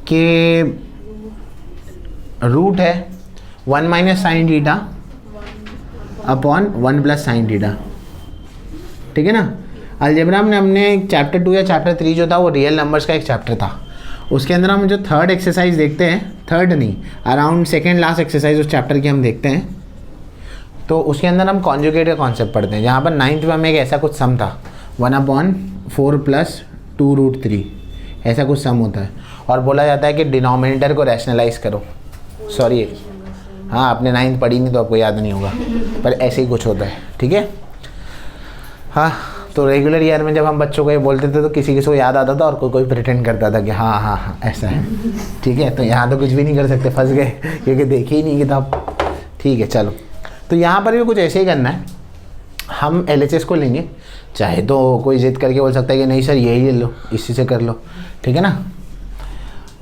कि रूट है 1 - sin θ अपॉन 1 + sin θ, ठीक है ना। अलजेब्रा में हमने चैप्टर 2 या चैप्टर 3 जो था वो रियल नंबर्स का एक चैप्टर था, उसके अंदर हम जो थर्ड एक्सरसाइज देखते हैं, थर्ड नहीं अराउंड सेकेंड लास्ट एक्सरसाइज उस चैप्टर की हम देखते हैं, तो उसके अंदर हम कॉन्जुगेट का कॉन्सेप्ट पढ़ते हैं। जहाँ पर 9th में हमें एक ऐसा कुछ सम था 1/4 + 2√3 ऐसा कुछ सम होता है। और बोला जाता है कि डिनोमिनेटर को रैशनलाइज करो। सॉरी, हाँ आपने 9th पढ़ी नहीं तो आपको याद नहीं होगा, पर ऐसे ही कुछ होता है, ठीक है। हाँ, तो रेगुलर ईयर में जब हम बच्चों को ये बोलते थे तो किसी किसी को याद आता था और कोई कोई प्रिटेंड करता था कि हाँ हाँ हाँ ऐसा है, ठीक है। तो यहाँ तो कुछ भी नहीं कर सकते, फंस गए क्योंकि देखी ही नहीं किताब, ठीक है। चलो, तो यहाँ पर भी कुछ ऐसे ही करना है। हम LHS को लेंगे, चाहे तो कोई जिद करके बोल सकता है कि नहीं सर यही ले लो, इसी से कर लो, ठीक है ना।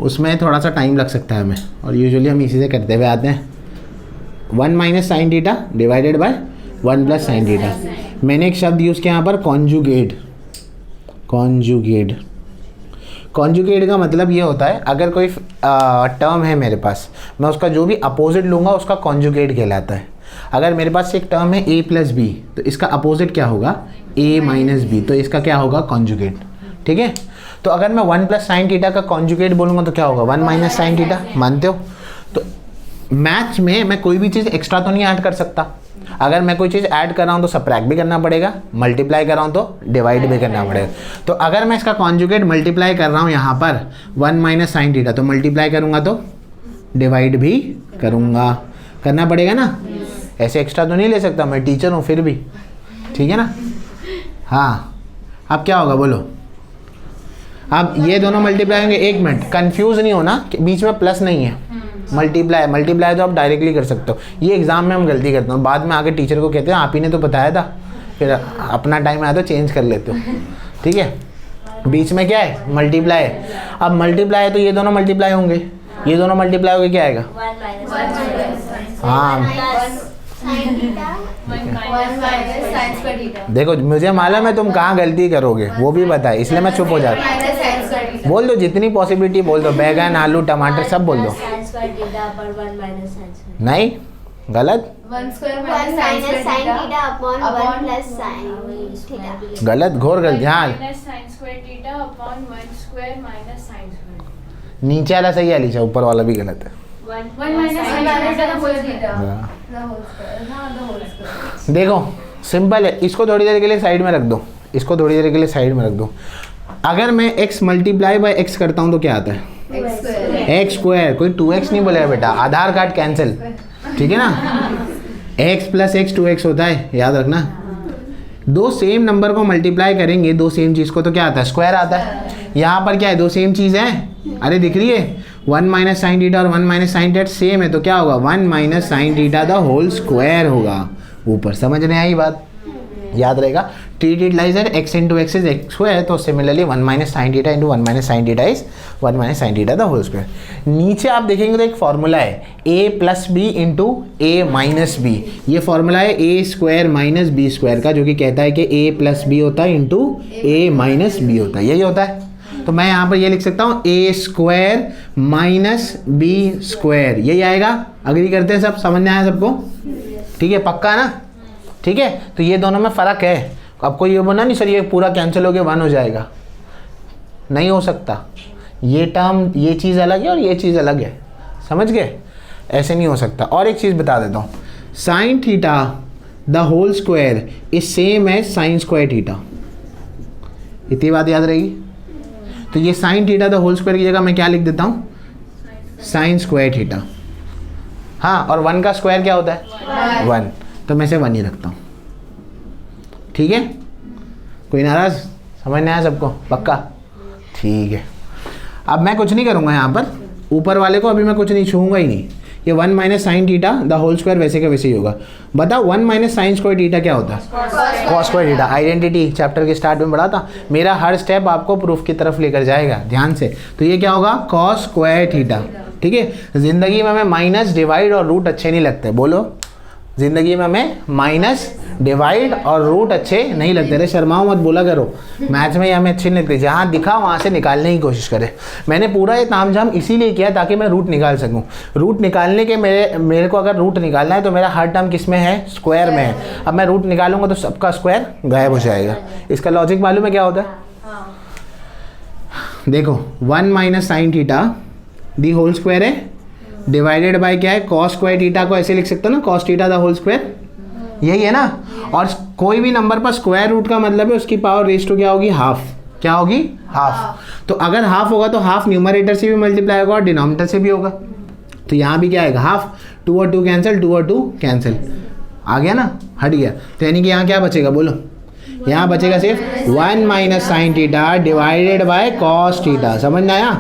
उसमें थोड़ा सा टाइम लग सकता है हमें, और यूजुअली हम इसी से करते हुए आते हैं। 1 minus sine theta divided by 1 plus sine theta. मैंने एक शब्द यूज़ किया यहाँ पर, कॉन्जुगेट। कॉन्जुगेट, कॉन्जुगेट का मतलब ये होता है अगर कोई टर्म है मेरे पास, मैं उसका जो भी अपोजिट लूँगा उसका कॉन्जुगेट कहलाता है। अगर मेरे पास एक टर्म है a प्लस बी, तो इसका अपोजिट क्या होगा, a माइनस बी, तो इसका क्या होगा, कॉन्जुगेट, ठीक है। तो अगर मैं 1 प्लस साइन थीटा का कॉन्जुगेट बोलूँगा तो क्या होगा, 1 माइनस साइन थीटा, मानते हो। तो मैथ्स में मैं कोई भी चीज़ एक्स्ट्रा तो नहीं ऐड कर सकता। अगर मैं कोई चीज़ ऐड कर रहा हूँ तो सबट्रैक्ट भी करना पड़ेगा, मल्टीप्लाई कर रहा हूँ तो डिवाइड भी करना पड़ेगा। तो अगर मैं इसका कॉन्जुगेट मल्टीप्लाई कर रहा हूँ यहाँ पर 1 माइनस साइन थीटा, तो मल्टीप्लाई करूँगा तो डिवाइड भी करूँगा, करना पड़ेगा ना। ऐसे एक्स्ट्रा तो नहीं ले सकता, मैं टीचर हूँ फिर भी, ठीक है ना। हाँ, अब क्या होगा बोलो। अब ये दोनों मल्टीप्लाई होंगे, 1 मिनट कंफ्यूज नहीं होना, बीच में प्लस नहीं है, मल्टीप्लाई मल्टीप्लाई तो आप डायरेक्टली कर सकते हो। ये एग्जाम में हम गलती करते हैं, बाद में आके टीचर को कहते हैं आप ही ने तो बताया था, फिर अपना टाइम आया तो चेंज कर लेते हो, ठीक है। बीच में क्या है, मल्टीप्लाई है। अब मल्टीप्लाई है तो ये दोनों मल्टीप्लाई होंगे, ये दोनों मल्टीप्लाई होंगे, क्या आएगा, हाँ देखो मुझे मालूम है तुम कहाँ गलती करोगे, वो भी बताए, इसलिए मैं चुप हो जाता। बोल दो जितनी पॉसिबिलिटी बोल दो, बैगन आलू टमाटर सब बोल दो। नहीं, गलत, गलत, घोर गलती। हाँ, नीचे वाला सही है अलीशा, ऊपर वाला भी गलत है। देखो सिंपल है, इसको थोड़ी देर के लिए साइड में रख दो, इसको थोड़ी देर के लिए साइड में रख दो। अगर मैं x मल्टीप्लाई बाय x करता हूँ तो क्या आता है, x स्क्वायर। कोई 2x नहीं बोलेगा बेटा, आधार कार्ड कैंसिल, ठीक है ना। x प्लस x 2x होता है, याद रखना। दो सेम नंबर को मल्टीप्लाई करेंगे, दो सेम चीज़ को, तो क्या आता है, स्क्वायर आता है। यहाँ पर क्या है, दो सेम चीज़ है, अरे दिख रही है, 1 माइनस साइन थीटा और 1 माइनस साइन थीटा सेम है, तो क्या होगा, 1 minus sine theta the whole square होगा। ऊपर समझने आई बात, याद रहेगा। treated lies at x into x is x square, तो similarly 1 minus sine theta into 1 minus sine theta is 1 minus sine theta the whole square. नीचे आप देखेंगे तो एक फॉर्मूला है, a plus B into a minus B. ये formula है a square minus B square का, जो कि कहता है कि a प्लस बी होता है इंटू a माइनस बी होता है, यही होता है। तो मैं यहाँ पर ये लिख सकता हूँ a square minus B square, यही आएगा। अग्री करते हैं सब, समझ में आया सबको, ठीक है, पक्का ना, ठीक है। तो ये दोनों में फ़र्क है। आपको ये बोलना नहीं सर ये पूरा कैंसिल हो गया 1 हो जाएगा, नहीं हो सकता। ये टर्म, ये चीज़ अलग है और ये चीज़ अलग है, समझ गए, ऐसे नहीं हो सकता। और एक चीज़ बता देता हूँ, sine theta the whole square is same as sine square theta, इतनी बात याद रहेगी। तो ये sine theta the whole square की जगह मैं क्या लिख देता हूँ, साइन स्क्वायर थीटा। हाँ, और 1 का स्क्वायर क्या होता है, 1, तो मैं से 1 ही रखता हूँ, ठीक है। कोई नाराज, समझ नहीं आया सबको, पक्का, ठीक है। अब मैं कुछ नहीं करूँगा यहाँ पर, ऊपर वाले को अभी मैं कुछ नहीं छूँगा ही नहीं। ये 1 minus sine theta the whole square वैसे का वैसे ही होगा। बताओ 1 माइनस साइन स्क्वायर थीटा क्या होता है, cos square theta. Identity chapter के स्टार्ट में पढ़ा था, मेरा हर स्टेप आपको प्रूफ की तरफ लेकर जाएगा, ध्यान से। तो ये क्या होगा, कॉस स्क्वायर थीटा, ठीक है। ज़िंदगी में हमें माइनस, डिवाइड और रूट अच्छे नहीं लगते, बोलो। ज़िंदगी में हमें माइनस, डिवाइड और रूट अच्छे नहीं लगते। अरे शर्माओ मत, बोला करो, मैथ्स में हमें अच्छे नहीं लगते। जहाँ दिखा वहाँ से निकालने की कोशिश करें। मैंने पूरा ये तामझाम इसीलिए किया ताकि मैं रूट निकाल सकूँ। रूट निकालने के मेरे को अगर रूट निकालना है तो मेरा हर टर्म किस में है, स्क्वायर में है। अब मैं रूट निकालूंगा तो सबका स्क्वायर गायब हो जाएगा। इसका लॉजिक मालूम है क्या होता है, देखो 1 minus sine theta the whole square है, डिवाइडेड बाय क्या है, कॉस स्क्वायर थीटा को ऐसे लिख सकते हो ना, cos theta the whole square, यही है ना। और कोई भी नंबर पर स्क्वायर रूट का मतलब है उसकी पावर रेज़ टू क्या होगी, हाफ। क्या होगी? हाफ। तो अगर हाफ होगा तो हाफ न्यूमरेटर से भी मल्टीप्लाई होगा और डिनोमिनेटर से भी होगा। तो यहाँ भी क्या आएगा? हाफ। 2 और 2 कैंसिल, 2 और 2 कैंसिल, आ गया ना, हट गया। तो यानी कि यहाँ क्या बचेगा बोलो? यहाँ बचेगा सिर्फ 1 minus sine theta divided by cos theta. समझ में आया?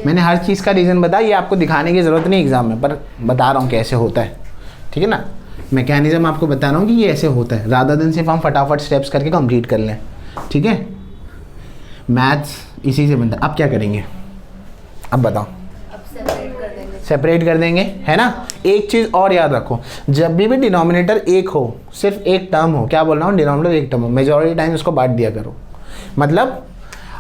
मैंने हर चीज़ का रीज़न बताया, ये आपको दिखाने की ज़रूरत नहीं एग्जाम में, पर बता रहा हूँ कैसे होता है, ठीक है ना। मैकेनिज्म आपको बता रहा हूँ कि ये ऐसे होता है, रादर देन सिर्फ हम फटाफट स्टेप्स करके कंप्लीट कर लें, ठीक है। मैथ्स इसी से बनता है। अब क्या करेंगे? अब बताओ। सेपरेट कर देंगे, है ना। एक चीज़ और याद रखो, जब भी डिनोमिनेटर एक हो, सिर्फ एक टर्म हो, क्या बोल रहा हूँ, डिनोमिनेटर एक टर्म हो, मेजॉरिटी टाइम उसको बांट दिया करो। मतलब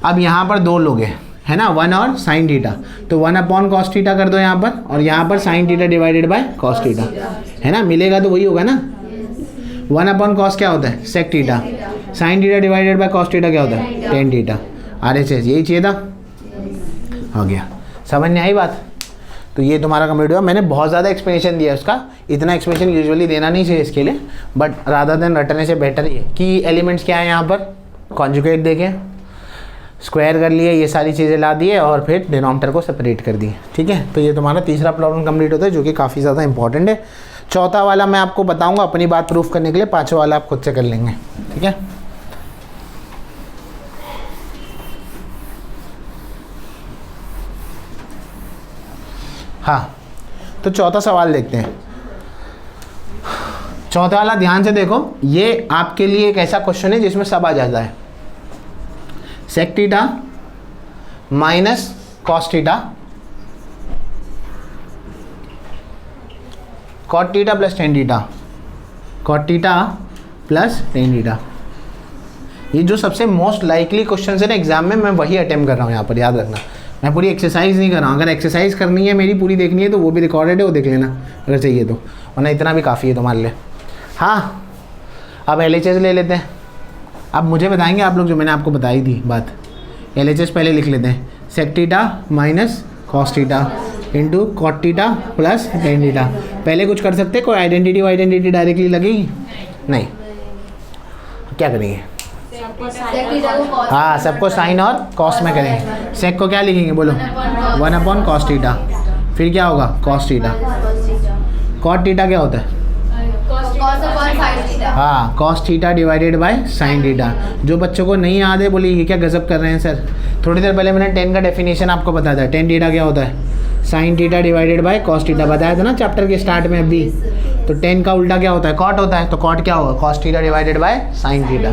अब यहाँ पर 2 लोग हैं, है ना, 1 और साइन थीटा, तो 1 अपॉन कॉस थीटा कर दो यहाँ पर, और यहाँ पर sign theta divided by cos theta, है ना, मिलेगा तो वही होगा ना। 1 अपॉन कॉस क्या होता है? Sec theta. Sine theta divided by cos theta क्या होता है? Tan theta. RHS यही चाहिए था, हो गया। समझ में आई बात? तो ये तुम्हारा कंप्लीट हुआ। मैंने बहुत ज़्यादा एक्सप्लेनेशन दिया उसका, इतना एक्सप्लेनेशन यूजुअली देना नहीं चाहिए इसके लिए, बट रादर देन रटने से बेटर ये कि एलिमेंट्स क्या है यहाँ पर, कॉन्जुगेट देखें, स्क्वायर कर लिए, ये सारी चीज़ें ला दिए और फिर डिनोमिनेटर को सेपरेट कर दिए, ठीक है। तो ये तुम्हारा तीसरा प्रॉब्लम कंप्लीट होता है, जो कि काफ़ी ज़्यादा इंपॉर्टेंट है। चौथा वाला मैं आपको बताऊंगा अपनी बात प्रूफ करने के लिए, पांचवा वाला आप खुद से कर लेंगे, ठीक है। हाँ, तो चौथा सवाल देखते हैं। चौथा वाला ध्यान से देखो, ये आपके लिए एक ऐसा क्वेश्चन है जिसमें सब आ जाता है। Sec theta minus cos theta, cot theta plus tan theta, cot theta plus tan theta. ये जो सबसे मोस्ट लाइकली क्वेश्चन है ना एग्जाम में, मैं वही अटेम्प्ट कर रहा हूँ यहाँ पर, याद रखना। मैं पूरी एक्सरसाइज नहीं कर रहा हूँ, अगर एक्सरसाइज करनी है मेरी पूरी देखनी है तो वो भी रिकॉर्डेड है, वो देख लेना अगर चाहिए तो, वरना इतना भी काफ़ी है तुम्हारे लिए। हाँ, अब LHS ले लेते हैं। अब मुझे बताएंगे आप लोग जो मैंने आपको बताई थी बात। LHS पहले लिख लेते हैं, sec theta minus cos theta into cot theta plus tan theta. पहले कुछ कर सकते, कोई आइडेंटिटी डायरेक्टली लगेगी नहीं, क्या करेंगे? हाँ, सबको साइन और कॉस में करेंगे। सेक को क्या लिखेंगे बोलो? 1 अपॉन कॉस थीटा, फिर क्या होगा? Cos theta. कॉट थीटा क्या होता है? हाँ, cos theta divided by sine theta. जो बच्चों को नहीं याद है बोले ये क्या गजब कर रहे हैं सर। थोड़ी देर पहले मैंने टेन का डेफिनेशन आपको बताया था। टेन थीटा क्या होता है? Sign theta divided by cos theta, बताया था ना चैप्टर के स्टार्ट में अभी। तो टेन का उल्टा क्या होता है? कॉट होता है। तो कॉट क्या होगा? Cos theta divided by sine theta,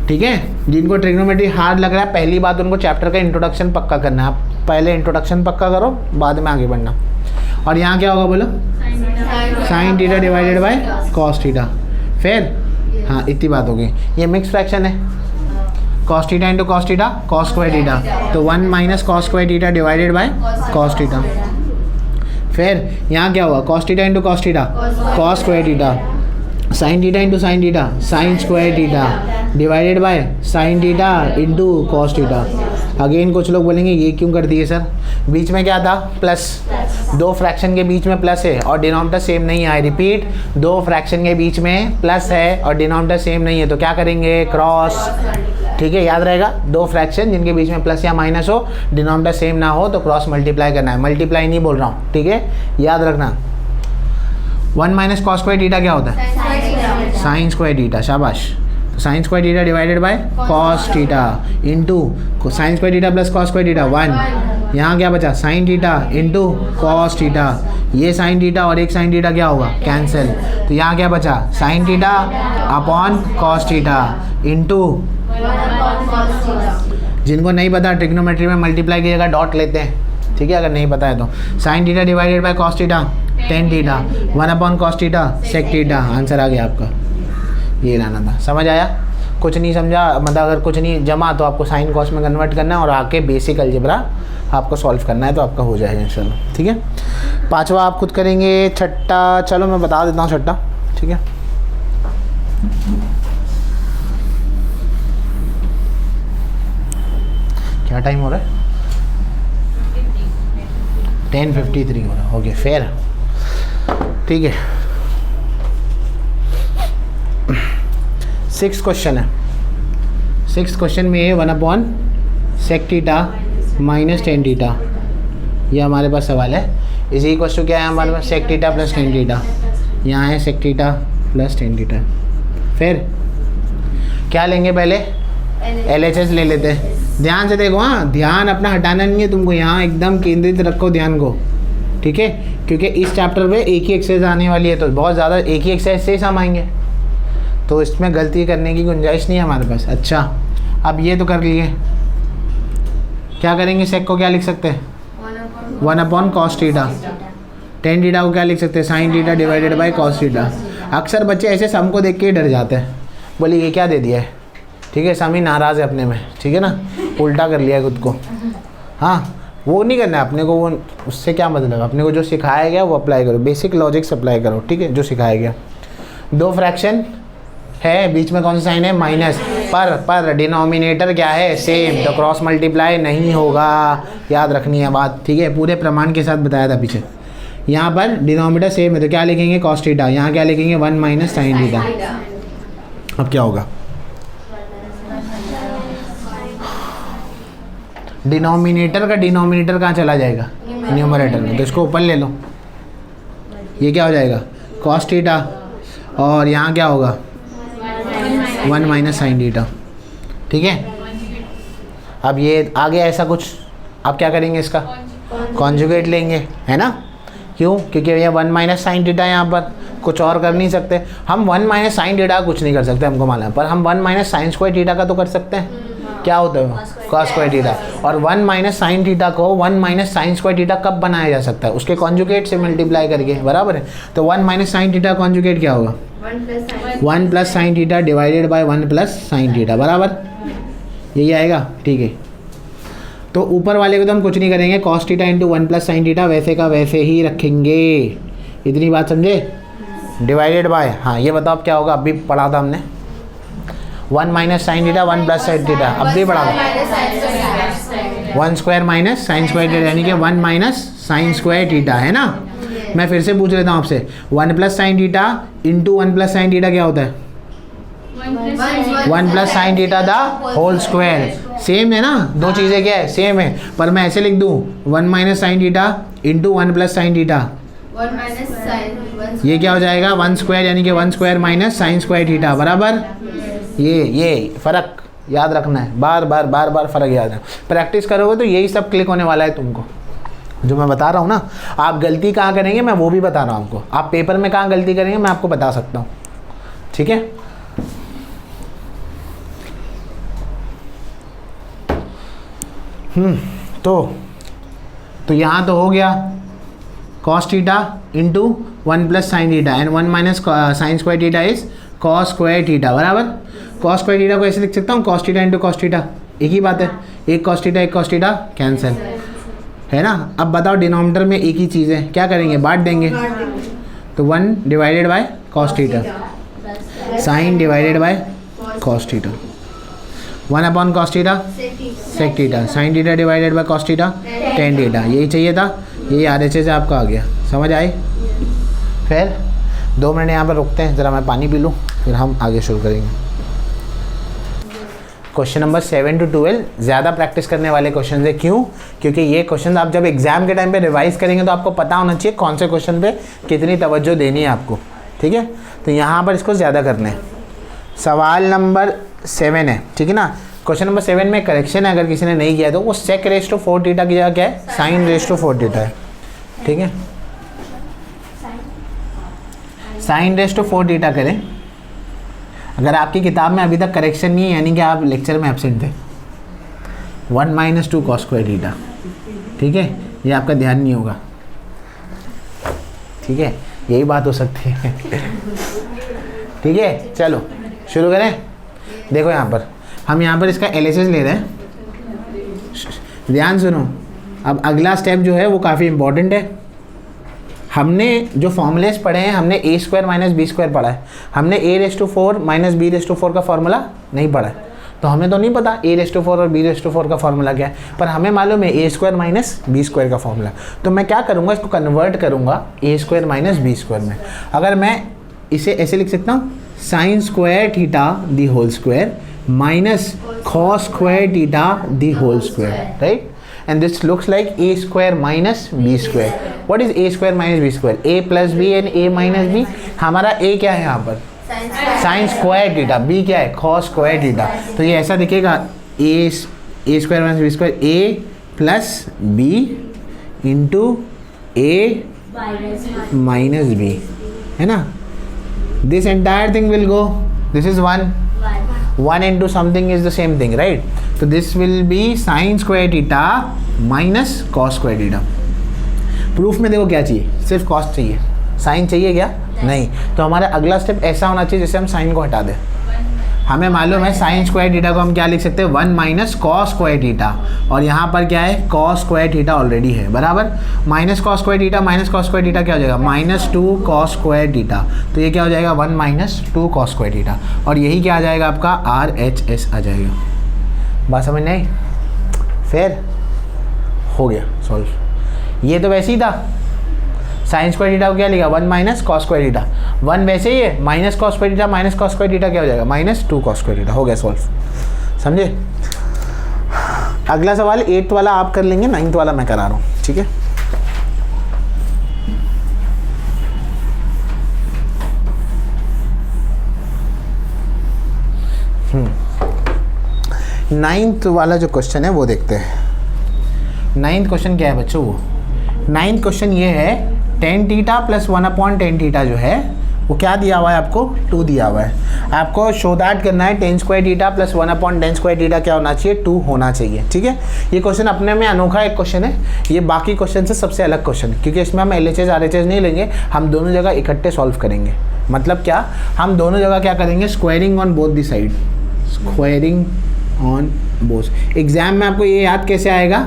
ठीक है। जिनको ट्रिग्नोमेट्री हार्ड लग रहा है, पहली बात उनको चैप्टर का इंट्रोडक्शन पक्का करना है। आप पहले इंट्रोडक्शन पक्का करो, बाद में आगे बढ़ना। और यहाँ क्या होगा बोलो? Sign theta divided by cos theta. फिर हाँ, इतनी बात होगी। ये मिक्स फ्रैक्शन है, cos theta into cos theta, cos square theta. तो 1 minus cos square theta divided by cos theta. फिर यहाँ क्या होगा? Cos theta into cos theta, cos square theta. Sine theta into sine theta, sign square theta divided by sine theta into cos theta. Again कुछ लोग बोलेंगे ये क्यों कर दिए सर? बीच में क्या था? प्लस। दो फ्रैक्शन के बीच में प्लस है और डिनोमिनेटर सेम नहीं है। रिपीट, दो फ्रैक्शन के बीच में प्लस है और डिनोमिनेटर सेम नहीं है, तो क्या करेंगे? क्रॉस, ठीक है, याद रहेगा। दो फ्रैक्शन जिनके बीच में प्लस या माइनस हो, डिनोमिनेटर सेम ना हो, तो क्रॉस मल्टीप्लाई करना है। मल्टीप्लाई नहीं बोल रहा हूँ, ठीक है, याद रखना। 1 माइनस कॉस स्क्वायर थीटा क्या होता है? साइन स्क्वायर थीटा, शाबाश। तो sign square theta divided by cos theta into sine square theta plus cos square theta 1। यहाँ क्या बचा? Sign theta into cos theta. ये साइन थीटा और एक साइन थीटा क्या होगा? कैंसिल। तो यहाँ क्या बचा? Sine theta upon cos theta into, जिनको नहीं पता ट्रिग्नोमेट्री में मल्टीप्लाई कीजिएगा, डॉट लेते हैं, ठीक है, अगर नहीं पता है तो। Sine theta divided by cos theta, tan theta, 1 upon cos theta, sec theta. Answer आ गया आपका, ये लाना था। समझ आया? कुछ नहीं समझा, मतलब अगर कुछ नहीं जमा तो आपको साइन कॉस में कन्वर्ट करना है और आके बेसिक अलजेब्रा आपको सॉल्व करना है, तो आपका हो जाएगा इंशाल्लाह, ठीक है। पांचवा आप खुद करेंगे। छठा चलो मैं बता देता हूँ, छठा, ठीक है। क्या टाइम हो रहा है? 10:53 हो रहा है। ओके, फेयर, ठीक है। 6th क्वेश्चन है। 6th क्वेश्चन में 1 upon sec theta minus tan theta, ये हमारे पास सवाल है। इसी इक्वल टू क्या है हमारे पास, sec theta plus tan theta, यहाँ है sec theta plus tan theta. फिर क्या लेंगे, पहले LHS ले लेते हैं। ध्यान से देखो, हाँ ध्यान अपना हटाना नहीं है तुमको, यहाँ एकदम केंद्रित रखो ध्यान को, ठीक है, क्योंकि इस चैप्टर में एक ही एक्सरसाइज आने वाली है, तो बहुत ज़्यादा एक ही एक्सरसाइज से हम आएंगे, तो इसमें गलती करने की गुंजाइश नहीं है हमारे पास। अच्छा, अब ये तो कर लिए, क्या करेंगे, सेक को क्या लिख सकते हैं, 1/cos थीटा, टेन थीटा को क्या लिख सकते हैं, sign theta divided by cos theta. अक्सर बच्चे ऐसे सम को देख के ही डर जाते हैं, बोले ये क्या दे दिया है, ठीक है, सम ही नाराज़ है अपने में, ठीक है ना, उल्टा कर लिया है खुद को। हाँ, वो नहीं करना है अपने को, वो उससे क्या मतलब है, अपने को जो सिखाया गया वो अप्लाई करो, बेसिक लॉजिक्स अप्लाई करो, ठीक है, जो सिखाया गया। दो फ्रैक्शन है, बीच में कौन सा साइन है, माइनस, पर डिनोमिनेटर क्या है, सेम, तो क्रॉस मल्टीप्लाई नहीं होगा, याद रखनी है बात, ठीक है, पूरे प्रमाण के साथ बताया था पीछे। यहाँ पर डिनोमिनेटर सेम है तो क्या लिखेंगे, कॉस थीटा, यहाँ क्या लिखेंगे, 1 माइनस साइन थीटा। अब क्या होगा, डिनोमिनेटर का डिनोमिनेटर कहाँ चला जाएगा, न्यूमरेटर में, तो इसको ऊपर ले लो, ये क्या हो जाएगा, कॉस थीटा, और यहाँ क्या होगा, 1 माइनस साइन थीटा, ठीक है। अब ये आगे ऐसा कुछ, अब क्या करेंगे, इसका कॉन्जुगेट लेंगे, है ना, क्यों, क्योंकि ये 1 माइनस साइन थीटा, यहाँ पर कुछ और कर नहीं सकते हम, 1 माइनस साइन थीटा कुछ नहीं कर सकते हमको मालूम है, पर हम 1 माइनस साइन स्क्वायर थीटा का तो कर सकते हैं, क्या होता है, कॉस स्क्वायर थीटा, और 1 माइनस साइन थीटा को 1 माइनस साइन स्क्वायर थीटा कब बनाया जा सकता है, उसके कॉन्जुगेट से मल्टीप्लाई करके, बराबर है। तो 1 माइनस साइन थीटा कॉन्जुगेट क्या होगा, 1 plus sine theta divided by 1 plus sine theta, बराबर, यही आएगा, ठीक है। तो ऊपर वाले को तो हम कुछ नहीं करेंगे, cos theta into 1 plus sine theta वैसे का वैसे ही रखेंगे, इतनी बात समझे, डिवाइडेड बाय, हाँ ये बताओ अब क्या होगा, अब भी पढ़ा था हमने, 1 minus sine theta 1 plus sine theta, अब भी पढ़ा था, 1 square minus sign square theta, यानी कि 1 माइनस साइन स्क्वायर थीटा, है ना। मैं फिर से पूछ लेता हूँ आपसे, 1 plus sine theta into 1 plus sine theta क्या होता है, 1 plus sine theta the whole square, same है ना, दो चीज़ें क्या है, सेम है, पर मैं ऐसे लिख दूँ 1 minus sine theta into 1 plus sine theta, ये क्या हो जाएगा, 1 स्क्वायर, यानी कि 1 square minus sign square theta, बराबर। ये फ़र्क याद रखना है, बार बार फ़र्क याद है, प्रैक्टिस करोगे तो यही सब क्लिक होने वाला है तुमको, जो मैं बता रहा हूँ ना। आप गलती कहाँ करेंगे मैं वो भी बता रहा हूँ आपको, आप पेपर में कहाँ गलती करेंगे मैं आपको बता सकता हूँ, ठीक है। तो यहाँ तो हो गया cos theta into 1 plus sine theta and 1 minus sign square theta is cos square theta, बराबर। कॉस स्क्वायर थीटा को ऐसे लिख सकता हूँ, cos theta into cos theta, एक ही बात है, एक कॉस थीटा कैंसिल, है ना। अब बताओ डिनोमिनेटर में एक ही चीज़ है, क्या करेंगे, बांट देंगे, तो 1 divided by cos theta, sine divided by cos theta, 1 upon cos theta sec theta, sine theta divided by cos theta tan theta, यही चाहिए था, यही RHS से आपका आ गया, समझ आई। फिर 2 मिनट यहाँ पर रुकते हैं, ज़रा मैं पानी पी लूँ, फिर हम आगे शुरू करेंगे। क्वेश्चन नंबर 7 to 12 ज़्यादा प्रैक्टिस करने वाले क्वेश्चन है, क्यों, क्योंकि ये क्वेश्चन आप जब एग्जाम के टाइम पे रिवाइज करेंगे तो आपको पता होना चाहिए कौन से क्वेश्चन पे कितनी तवज्जो देनी है आपको, ठीक है। तो यहाँ पर इसको ज़्यादा करना है। सवाल नंबर 7 है, ठीक है ना। क्वेश्चन नंबर 7 में करेक्शन है, अगर किसी ने नहीं किया तो वो सेक रेस टू 4 थीटा की जगह क्या है, साइन रेस टू 4 थीटा है, ठीक है। साइन रेस टू 4 थीटा करें, अगर आपकी किताब में अभी तक करेक्शन नहीं है यानी कि आप लेक्चर में एब्सेंट थे, 1 माइनस 2 कॉस स्क्वायर थीटा, ठीक है, ये आपका ध्यान नहीं होगा, ठीक है, यही बात हो सकती है, ठीक है। चलो शुरू करें। देखो यहाँ पर हम यहाँ पर इसका LHS ले रहे हैं, ध्यान सुनो। अब अगला स्टेप जो है वो काफ़ी इंपॉर्टेंट है। हमने जो फॉर्मूलेस पढ़े हैं, हमने a square minus B square पढ़ा है, हमने a⁴ माइनस b⁴ का फॉर्मूला नहीं पढ़ा है, तो हमें तो नहीं पता a⁴ और b⁴ का फॉर्मूला क्या है, पर हमें मालूम है a square minus B square का फॉर्मूला। तो मैं क्या करूँगा, इसको कन्वर्ट करूँगा a square minus B square में। अगर मैं इसे ऐसे लिख सकता हूँ, sine square theta the whole square minus cos square theta the whole square, right? And this looks like a square minus b square. What is a square minus b square? a plus b and a minus b. हमारा a क्या है यहाँ पर? Sign square theta. b क्या है? cos square theta. तो ये ऐसा दिखेगा a square minus b square a plus b into a minus b, है ना? This entire thing will go. This is 1 into something is the same thing, right? So this will be sin square theta minus cos square theta. Proof में देखो क्या चाहिए, सिर्फ cos चाहिए, sin चाहिए क्या? नहीं. तो हमारा अगला स्टेप ऐसा होना चाहिए जैसे हम sin को हटा दें. हमें मालूम है साइन स्क्वायर थीटा को हम क्या लिख सकते हैं? 1 माइनस कॉस स्क्वायर थीटा. और यहाँ पर क्या है? कॉस स्क्वायर थीटा ऑलरेडी है, बराबर. Minus cos square theta minus cos square theta क्या हो जाएगा? -2 कॉस स्क्वायर थीटा. तो ये क्या हो जाएगा? 1 माइनस 2 कॉस स्क्वायर थीटा. और यही क्या आ जाएगा आपका? RHS आ जाएगा. बात समझ नहीं? फिर हो गया सॉल्व. ये तो वैसे ही था, साइन स्क्वायर थीटा को क्या लिखा? 1 माइनस कॉस स्क्वायर थीटा. 1 वैसे ही है, minus cos square theta minus cos square theta क्या हो जाएगा? -2 कॉस स्क्वायर थीटा. हो गया सॉल्व. समझे? अगला सवाल 8th वाला आप कर लेंगे, 9th वाला मैं करा रहा हूँ, ठीक है? नाइन्थ वाला जो क्वेश्चन है वो देखते हैं. 9th क्वेश्चन क्या है बच्चों? वो 9th क्वेश्चन ये है, tan theta plus 1/tan theta जो है वो क्या दिया हुआ है आपको? 2 दिया हुआ है. आपको शो दैट करना है tan square theta plus 1/tan square theta क्या होना चाहिए? 2 होना चाहिए, ठीक है? ये क्वेश्चन अपने में अनोखा एक क्वेश्चन है. ये बाकी क्वेश्चन से सबसे अलग क्वेश्चन है क्योंकि इसमें हम LHS RHS नहीं लेंगे, हम दोनों जगह इकट्ठे सॉल्व करेंगे. मतलब क्या? हम दोनों जगह क्या करेंगे? Squaring on both the side. Squaring on both. Exam में आपको ये याद कैसे आएगा?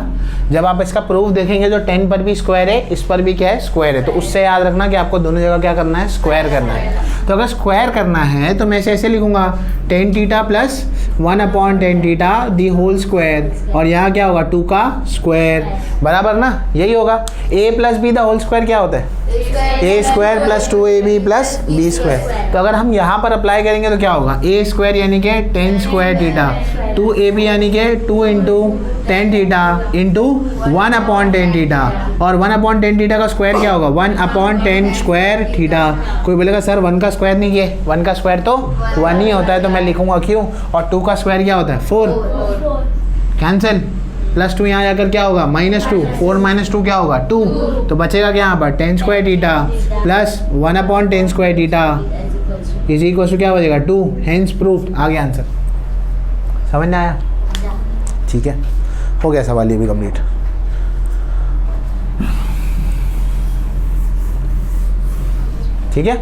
जब आप इसका प्रूफ देखेंगे जो 10 पर भी स्क्वायर है, इस पर भी क्या है? स्क्वायर है. तो उससे याद रखना कि आपको दोनों जगह क्या करना है? स्क्वायर करना है. तो अगर स्क्वायर करना है तो मैं ऐसे लिखूंगा tan theta plus 1/tan theta the whole square. और यहाँ क्या होगा? 2 का स्क्वायर, बराबर ना? यही होगा. a plus B the whole square क्या होता है? a square plus 2ab plus b square. तो अगर हम यहाँ पर अप्लाई करेंगे तो क्या होगा? a स्क्वायर यानी कि tan स्क्वायर थीटा, 2ab यानी कि 2 into tan theta into 1/tan theta. और 1/tan थीटा का स्क्वायर क्या होगा? 1/tan square theta. कोई बोलेगा सर 1 का स्क्वायर नहीं किए. 1 का स्क्वायर तो 1 ही होता है, तो मैं लिखूंगा क्यों. और 2 का स्क्वायर क्या होता है? 4. कैंसिल. प्लस 2 यहाँ जाकर क्या होगा? -2. 4 - 2 क्या होगा? 2. तो बचेगा क्या यहाँ पर? tan square theta plus 1/tan square theta is equal to क्या बचेगा? 2. Hence proofed. आ गया आंसर. समझ में आया? ठीक है, हो गया सवाल ये भी कंप्लीट. ठीक है.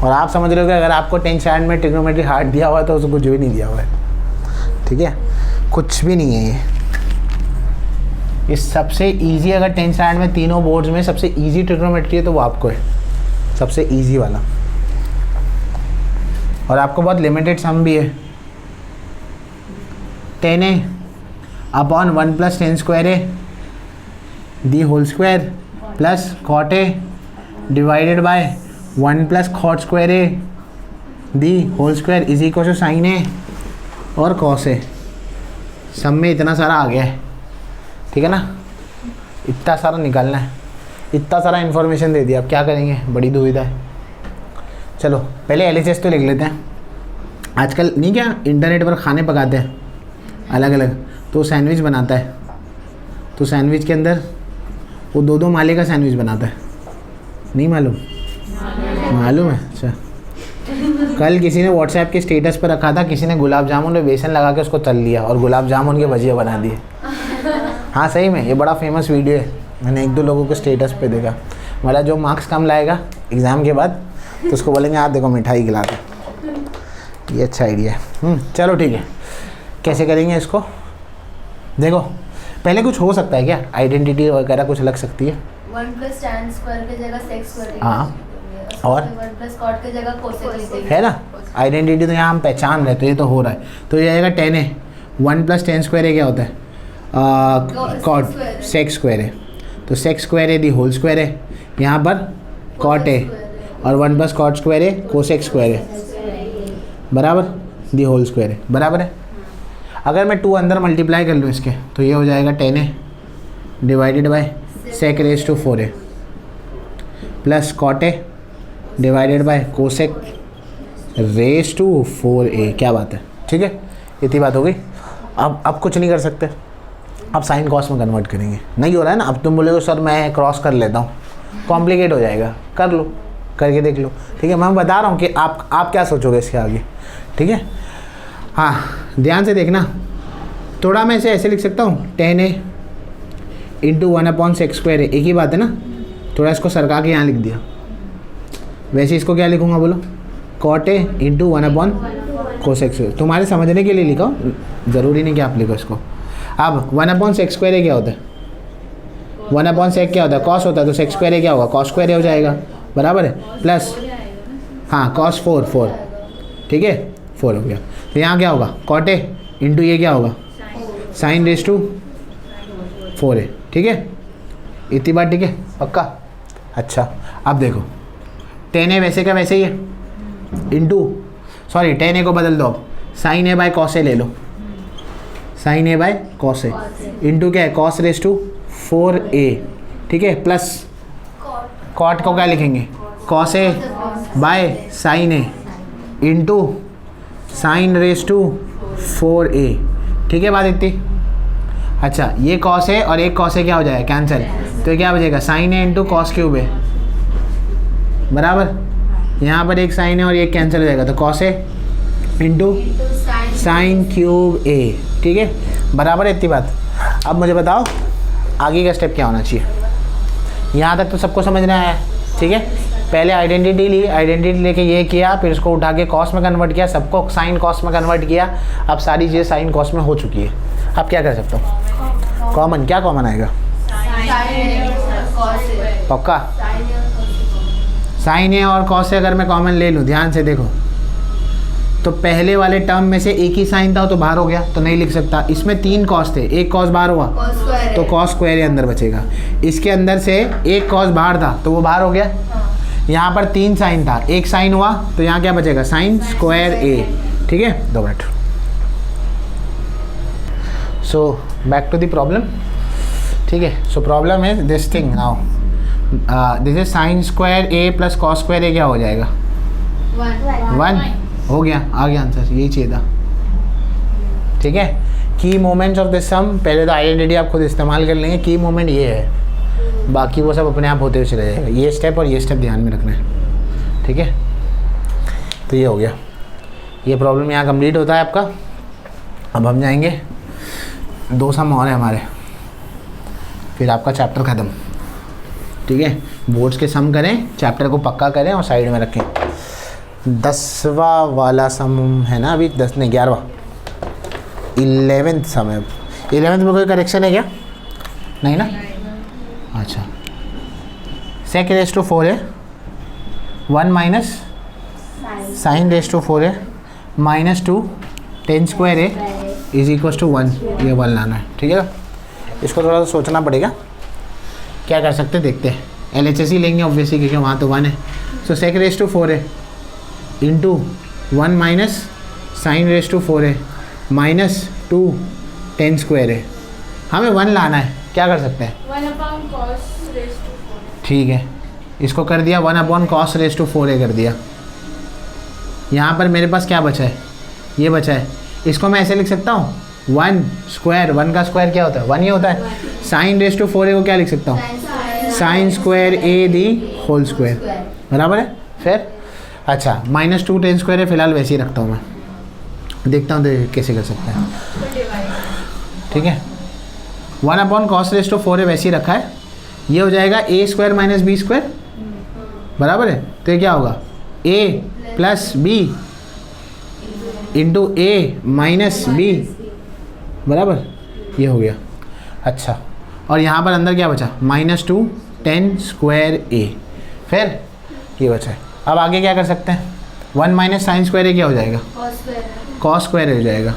और आप समझ रहे हो कि अगर आपको 10th स्टैंडर्ड में ट्रिग्नोमेट्री हार्ड दिया हुआ है तो उसको कुछ भी नहीं दिया हुआ है. ठीक है, कुछ भी नहीं है ये. इस सबसे इजी, अगर 10th स्टैंडर्ड में तीनों बोर्ड्स में सबसे इजी ट्रिग्नोमेट्री है तो वो आपको है, सबसे इजी वाला. और आपको बहुत लिमिटेड सम भी है. tan a upon 1 plus tan square A the whole square plus cot a divided by 1 plus cot square A the whole square is equal to sine A और cos a. सब में इतना सारा आ गया है. ठीक है ना? इतना सारा निकालना है, इतना सारा इन्फॉर्मेशन दे दिया. अब क्या करेंगे? बड़ी दुविधा है. चलो पहले LHS तो लिख लेते हैं. आजकल नहीं क्या इंटरनेट पर खाने पकाते हैं अलग अलग, तो सैंडविच बनाता है. तो सैंडविच के अंदर वो 2-2 माले का सैंडविच बनाता है. नहीं मालूम? मालूम है. अच्छा, कल किसी ने व्हाट्सएप के स्टेटस पर रखा था, किसी ने गुलाब जामुन में बेसन लगा के उसको तल लिया और गुलाब जामुन के भजिया बना दिए. हाँ सही में, ये बड़ा फेमस वीडियो है. मैंने 1-2 लोगों को स्टेटस पे देखा. मतलब जो मार्क्स कम लाएगा एग्ज़ाम के बाद तो उसको बोलेंगे आप देखो मिठाई खिला दो. ये अच्छा आइडिया है. चलो ठीक है, कैसे करेंगे इसको? देखो पहले कुछ हो सकता है क्या? आइडेंटिटी वगैरह कुछ लग सकती है. 1 प्लस tan स्क्वायर की जगह sec स्क्वायर. हाँ, और 1 प्लस cot की जगह cosec लिखेंगे, है ना? आइडेंटिटी तो यहाँ हम पहचान रहे, तो ये तो हो रहा है. तो ये आएगा tan है. 1 प्लस tan स्क्वायर है क्या होता है? cot sec स्क्वायर है. तो sec स्क्वायर है दी होल स्क्वायर है. यहाँ पर cot है और 1 प्लस cot स्क्वायर है cosec स्क्वायर है. बराबर, दी होल स्क्वायर है, बराबर है। अगर मैं 2 अंदर मल्टीप्लाई कर लूँ इसके तो ये हो जाएगा 10a divided by sec raise to 4a plus cot A divided by cosec raise to 4a। क्या बात है, ठीक है, इतनी बात हो गई। अब कुछ नहीं कर सकते, अब साइन कॉस में कन्वर्ट करेंगे। नहीं हो रहा है ना, अब तुम बोलोगे सर मैं क्रॉस कर लेता हूँ, कॉम्प्लिकेट हो जाएगा, कर लो, करके देख लो, ठीक है। मैं बता रहा हूँ कि आप क्या सोचोगे इसके आगे, ठीक है। हाँ, ध्यान से देखना, थोड़ा मैं इसे ऐसे लिख सकता हूँ 10a इंटू 1/sec², एक ही बात है ना। थोड़ा इसको सरका के यहाँ लिख दिया, वैसे इसको क्या लिखूँगा बोलो, cot a इंटू 1/cosec²। तुम्हारे समझने के लिए लिखा हूँ, ज़रूरी नहीं कि आप लिखो इसको। अब 1/sec² क्या होता है, 1/sec क्या होता है, कॉस होता है, तो sec² क्या होगा, cos² हो जाएगा, बराबर है, प्लस हाँ cos 4, ठीक है, 4 हो गया। तो यहाँ क्या होगा, cot a इंटू ये क्या होगा, sin रेज टू 4a, ठीक है, इतनी बात ठीक है, पक्का। अच्छा, अब देखो 10a वैसे का वैसे ही है, इंटू 10a को बदल दो, अब sin a by cos a ले लो, sin a by cos a into क्या है, cos रेज टू 4a, ठीक है, प्लस cot को क्या लिखेंगे, cos a by sin a into sin raise to 4a, ठीक है, बात इतनी। अच्छा, ये cos a और एक cos a क्या हो जाएगा, कैंसिल, तो ये क्या बचेगा, sin a into cos cube a, बराबर। यहाँ पर एक sin a और एक कैंसिल हो जाएगा, तो cos a into sin cube a, ठीक है, बराबर है, इतनी बात। अब मुझे बताओ आगे का स्टेप क्या होना चाहिए। यहाँ तक तो सबको समझ में आया, ठीक है। पहले आइडेंटिटी ली, आइडेंटिटी लेके ये किया, फिर इसको उठा के कॉस में कन्वर्ट किया, सबको साइन कॉस में कन्वर्ट किया। अब सारी चीज़ें साइन कॉस में हो चुकी है। अब क्या कर सकता हूँ, कॉमन, क्या कॉमन आएगा, पक्का साइन ए और कॉस से अगर मैं कॉमन ले लूँ, ध्यान से देखो, तो पहले वाले टर्म में से एक ही साइन था तो बाहर हो गया, तो नहीं लिख सकता। इसमें 3 कॉस थे, एक कॉस बाहर हुआ तो कॉस स्क्वायर अंदर बचेगा। इसके अंदर से एक कॉस बाहर था तो वो बाहर हो गया। यहाँ पर 3 साइन था, एक साइन हुआ तो यहाँ क्या बचेगा, साइन स्क्वायर ए, ठीक है। 2 minute. So back to the problem, ठीक है। सो प्रॉब्लम है this thing now, this is sine square A plus cos square A, क्या हो जाएगा, 1 हो गया, आ गया आंसर, यही चाहिए था, ठीक है। की मोमेंट्स ऑफ दिस सम, पहले तो आइडेंटिटी आप खुद इस्तेमाल कर लेंगे। की मोमेंट ये है, बाकी वो सब अपने आप होते हुए चले जाएगा। ये स्टेप और ये स्टेप ध्यान में रखना है, ठीक है। तो ये हो गया, ये प्रॉब्लम यहाँ कंप्लीट होता है आपका। अब हम जाएंगे 2 सम और है हमारे, फिर आपका चैप्टर ख़त्म, ठीक है। बोर्ड्स के सम करें, चैप्टर को पक्का करें और साइड में रखें। 10वां वाला सम है ना, अभी 10 नहीं 11वां 11th सम है। 11th में कोई करेक्शन है क्या, नहीं ना, अच्छा। सेक रेज टू 4 है, 1 माइनस साइन रेज टू 4 है माइनस 2 10 स्क्वायर है इज इक्वल टू 1, ये 1 लाना है, ठीक है। इसको थोड़ा सा सोचना पड़ेगा, क्या कर सकते देखते हैं। LHS ही लेंगे ऑब्वियसली, क्योंकि वहाँ तो 1 है। सो सेक रेज टू 4 है into 1 minus sine raise to 4 है माइनस 2 10 स्क्वायर है। हमें 1 लाना है, क्या कर सकते हैं, 1/cos रेज टू 4, ठीक है। इसको कर दिया 1/cos रेज टू 4 कर दिया। यहाँ पर मेरे पास क्या बचा है, ये बचा है। इसको मैं ऐसे लिख सकता हूँ 1 स्क्वायर, 1 का स्क्वायर क्या होता है, 1 ही होता है। साइन रेज टू 4 को क्या लिख सकता हूँ, sine square A the whole square, बराबर है। फिर अच्छा माइनस 2 10 स्क्वायर है, फिलहाल वैसे ही रखता हूँ मैं, देखता हूँ तो कैसे कर सकते हैं, ठीक है। 1/cos रेज टू 4 वैसे ही रखा है। ये हो जाएगा a square minus B square, बराबर है। तो ये क्या होगा, a plus B into A minus B, बराबर, ये हो गया। अच्छा, और यहाँ पर अंदर क्या बचा, -2 10 स्क्वायर ए, फिर ये बचा है। अब आगे क्या कर सकते हैं, 1 माइनस साइन स्क्वायर ए क्या हो जाएगा, कॉस स्क्वायर हो जाएगा।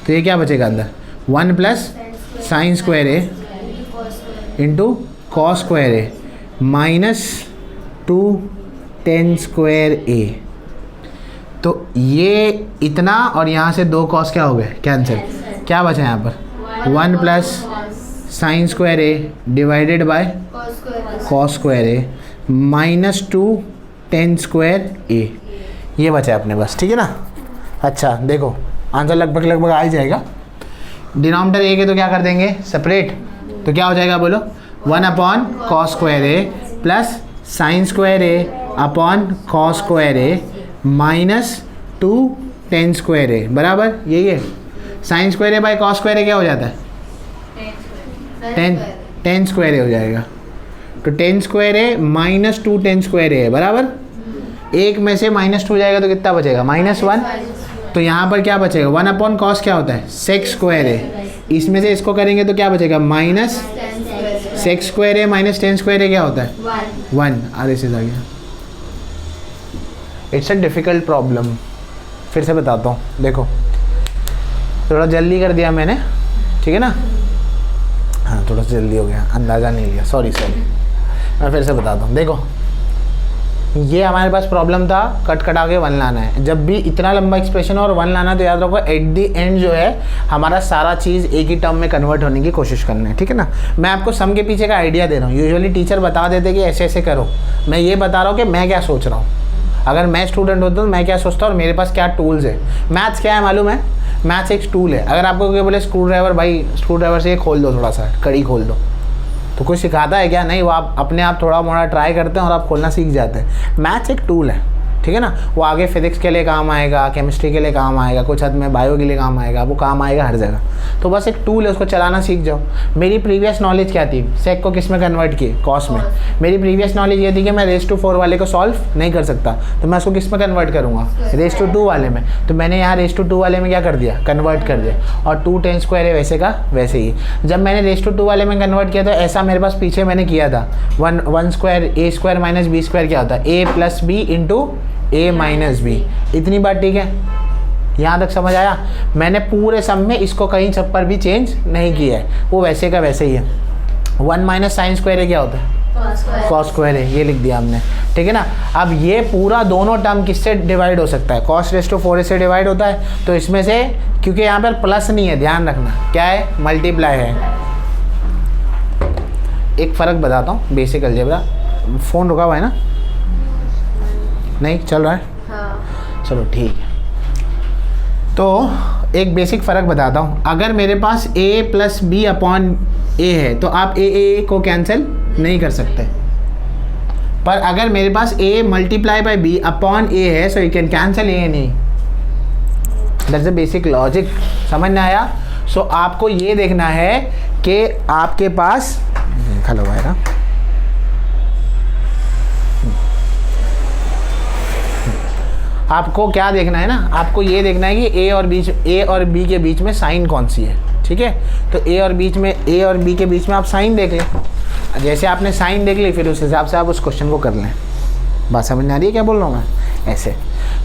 तो ये क्या बचेगा अंदर, 1 प्लस साइन स्क्वायर ए इंटू कॉस स्क्वायर ए माइनस 2 10 स्क्वायर ए। तो ये इतना और यहाँ से 2 कॉस क्या हो गए, कैंसिल। क्या बचा यहाँ पर, 1 plus sine square A divided by cos square A -2 tan square A, ये बचा है अपने पास, ठीक है ना। अच्छा देखो आंसर लगभग आ ही जाएगा। डिनोमिनेटर ए के तो क्या कर देंगे, सेपरेट, तो क्या हो जाएगा बोलो, 1 upon cos square A plus sine square A upon cos square A -2 tan square A बराबर यही है। Sine square A by cos square A क्या हो जाता है, टेन स्क्वायर ए हो जाएगा। तो ten square A -2 tan square ए है बराबर। एक में से -2 जाएगा तो कितना बचेगा, -1। तो यहाँ पर क्या बचेगा, 1 अपॉन कॉस क्या होता है, सेक स्क्वायर ए। इसमें से इसको करेंगे तो क्या बचेगा, minus sec square A minus ten square A क्या होता है, 1। आधे से आ गया। इट्स अ डिफ़िकल्ट प्रॉब्लम, फिर से बताता हूँ, देखो थोड़ा जल्दी कर दिया मैंने, ठीक है ना। हाँ थोड़ा सा जल्दी हो गया, अंदाज़ा नहीं लिया, सॉरी। मैं फिर से बताता हूँ, देखो ये हमारे पास प्रॉब्लम था, कट कटा के 1 लाना है। जब भी इतना लंबा एक्सप्रेशन और 1 लाना, तो याद रखो एट दी एंड जो है हमारा सारा चीज़ एक ही टर्म में कन्वर्ट होने की कोशिश करना है, ठीक है ना। मैं आपको सम के पीछे का आइडिया दे रहा हूँ। यूजुअली टीचर बता देते कि ऐसे ऐसे करो, मैं ये बता रहा हूँ कि मैं क्या सोच रहा हूँ। अगर मैं स्टूडेंट होता तो मैं क्या सोचता हूँ और मेरे पास क्या टूल्स है। मैथ्स क्या है मालूम है, मैथ्स एक टूल है। अगर आपको कोई बोले स्क्रू ड्राइवर, भाई स्क्रू ड्राइवर से ये खोल दो, थोड़ा सा कड़ी खोल दो, तो कोई सिखाता है क्या, नहीं। वो आप अपने आप थोड़ा मोड़ा ट्राई करते हैं और आप खोलना सीख जाते हैं। मैथ्स एक टूल है, ठीक है ना। वो आगे फिजिक्स के लिए काम आएगा, केमिस्ट्री के लिए काम आएगा, कुछ हद में बायो के लिए काम आएगा, वो काम आएगा हर जगह। तो बस एक टूल है, उसको चलाना सीख जाओ। मेरी प्रीवियस नॉलेज क्या थी, सेक को किस में कन्वर्ट किए, कॉस में। मेरी प्रीवियस नॉलेज ये थी कि मैं रेज़ टू 4 वाले को सॉल्व नहीं कर सकता, तो मैं उसको किस में कन्वर्ट करूँगा, रेज़ टू 2 वाले में। तो मैंने यहाँ रेज़ टू 2 वाले में क्या कर दिया, कन्वर्ट कर दिया। और 2 टेन स्क्वायर है वैसे का वैसे ही। जब मैंने रेज़ टू 2 वाले में कन्वर्ट किया तो ऐसा मेरे पास पीछे मैंने किया था, 1 स्क्वायर ए स्क्वायर माइनस बी स्क्वायर क्या होता है, ए plus B into A minus B. इतनी बात ठीक है, यहाँ तक समझ आया। मैंने पूरे सम में इसको कहीं सब पर भी चेंज नहीं किया है, वो वैसे का वैसे ही है। 1 माइनस साइन स्क्वायर है क्या होता है, कॉस स्क्वायर है, ये लिख दिया हमने, ठीक है ना। अब ये पूरा दोनों टर्म किससे डिवाइड हो सकता है, कॉस रेज़ टू 4 से डिवाइड होता है। तो इसमें से, क्योंकि यहाँ पर प्लस नहीं है, ध्यान रखना क्या है, मल्टीप्लाई है। एक फ़र्क बताता हूँ, बेसिक अलजेब्रा। फ़ोन रुका हुआ है ना, नहीं चल रहा है, हाँ। चलो ठीक है। तो एक बेसिक फ़र्क बताता हूँ। अगर मेरे पास a plus B upon A है तो आप ए को कैंसिल नहीं कर सकते। पर अगर मेरे पास a multiply by b upon A है, so you can cancel A नहीं। दैट्स द बेसिक लॉजिक, समझ में आया। सो आपको ये देखना है कि आपके पास खड़ा हुआ है ना, आपको क्या देखना है ना, आपको ये देखना है कि ए और बी के बीच में साइन कौन सी है, ठीक है। तो ए और बी के बीच में आप साइन देख लें। जैसे आपने साइन देख ली, फिर उस हिसाब से आप उस क्वेश्चन को कर लें। बात समझ में आ रही है क्या बोल रहा हूँ मैं, ऐसे।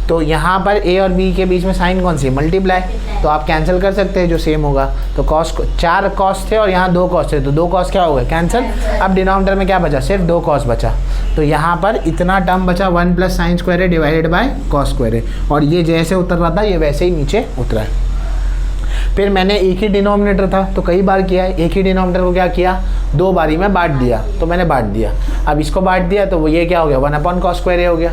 तो यहाँ पर ए और बी के बीच में साइन कौन सी है, मल्टीप्लाई। तो आप कैंसिल कर सकते हैं जो सेम होगा। तो कॉस 4 कॉस थे और यहाँ 2 कॉस थे, तो 2 कॉस क्या हो गए, कैंसिल। अब डिनोमिनेटर में क्या बचा, सिर्फ 2 कॉस बचा। तो यहाँ पर इतना टर्म बचा, 1 प्लस साइन स्क्वायर है डिवाइडेड बाय कॉस स्क्वायर है। और ये जैसे उतर रहा था ये वैसे ही नीचे उतरा है। फिर मैंने एक ही डिनोमिनेटर था तो कई बार किया है, एक ही डिनोमिनेटर को क्या किया, 2 बारी में बांट दिया। तो मैंने बांट दिया, अब इसको बांट दिया तो वो ये क्या हो गया, 1 अपॉन कॉस स्क्वायर हो गया।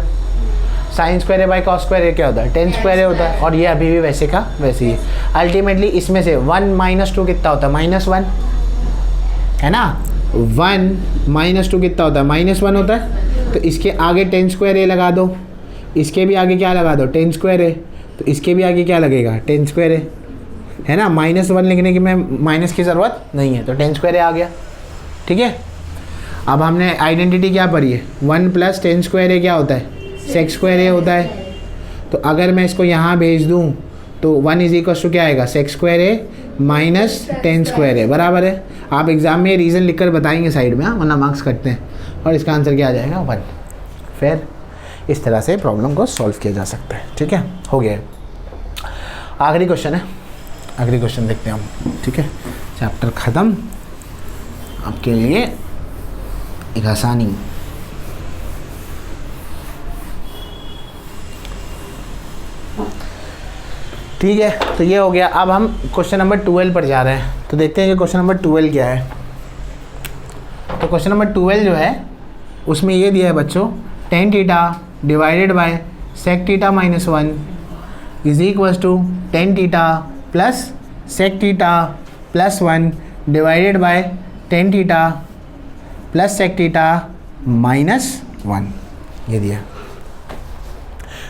Sine square by cos square क्या होता है, टेन स्क्वायर होता है। और ये अभी भी वैसे का वैसे ही। अल्टीमेटली इसमें से 1 माइनस 2 कितना होता है, -1 है ना। 1 माइनस 2 कितना होता है, -1 होता है। तो इसके आगे टेन स्क्वायर ए लगा दो, इसके भी आगे क्या लगा दो, टेन स्क्वायर ए। तो इसके भी आगे क्या लगेगा, टेन स्क्वायर ए, है ना। -1 लिखने की मैं माइनस की ज़रूरत नहीं है, तो टेन स्क्वायर ए आ गया, ठीक है। अब हमने आइडेंटिटी क्या पढ़ी है, 1 प्लस टेन स्क्वायर ए क्या होता है, सेक स्क्वायर ए होता है। तो अगर मैं इसको यहाँ भेज दूँ तो 1 इज इक्वल टू क्या आएगा, sec square A minus ten square A बराबर है। आप एग्ज़ाम में रीज़न लिखकर बताएंगे साइड में, वरना मार्क्स कटते हैं। और इसका आंसर क्या आ जाएगा, 1। फिर इस तरह से प्रॉब्लम को सॉल्व किया जा सकता है, ठीक है। हो गया, आखिरी क्वेश्चन है, आखिरी क्वेश्चन देखते हैं हम, ठीक है। चैप्टर ख़त्म। आपके लिए एक आसानी, ठीक है, तो ये हो गया। अब हम क्वेश्चन नंबर 12 पर जा रहे हैं, तो देखते हैं कि क्वेश्चन नंबर 12 क्या है। तो क्वेश्चन नंबर 12 जो है उसमें ये दिया है बच्चों, tan theta divided by sec theta minus 1 is equals to tan theta plus sec theta plus 1 divided by tan theta plus sec theta minus 1, ये दिया।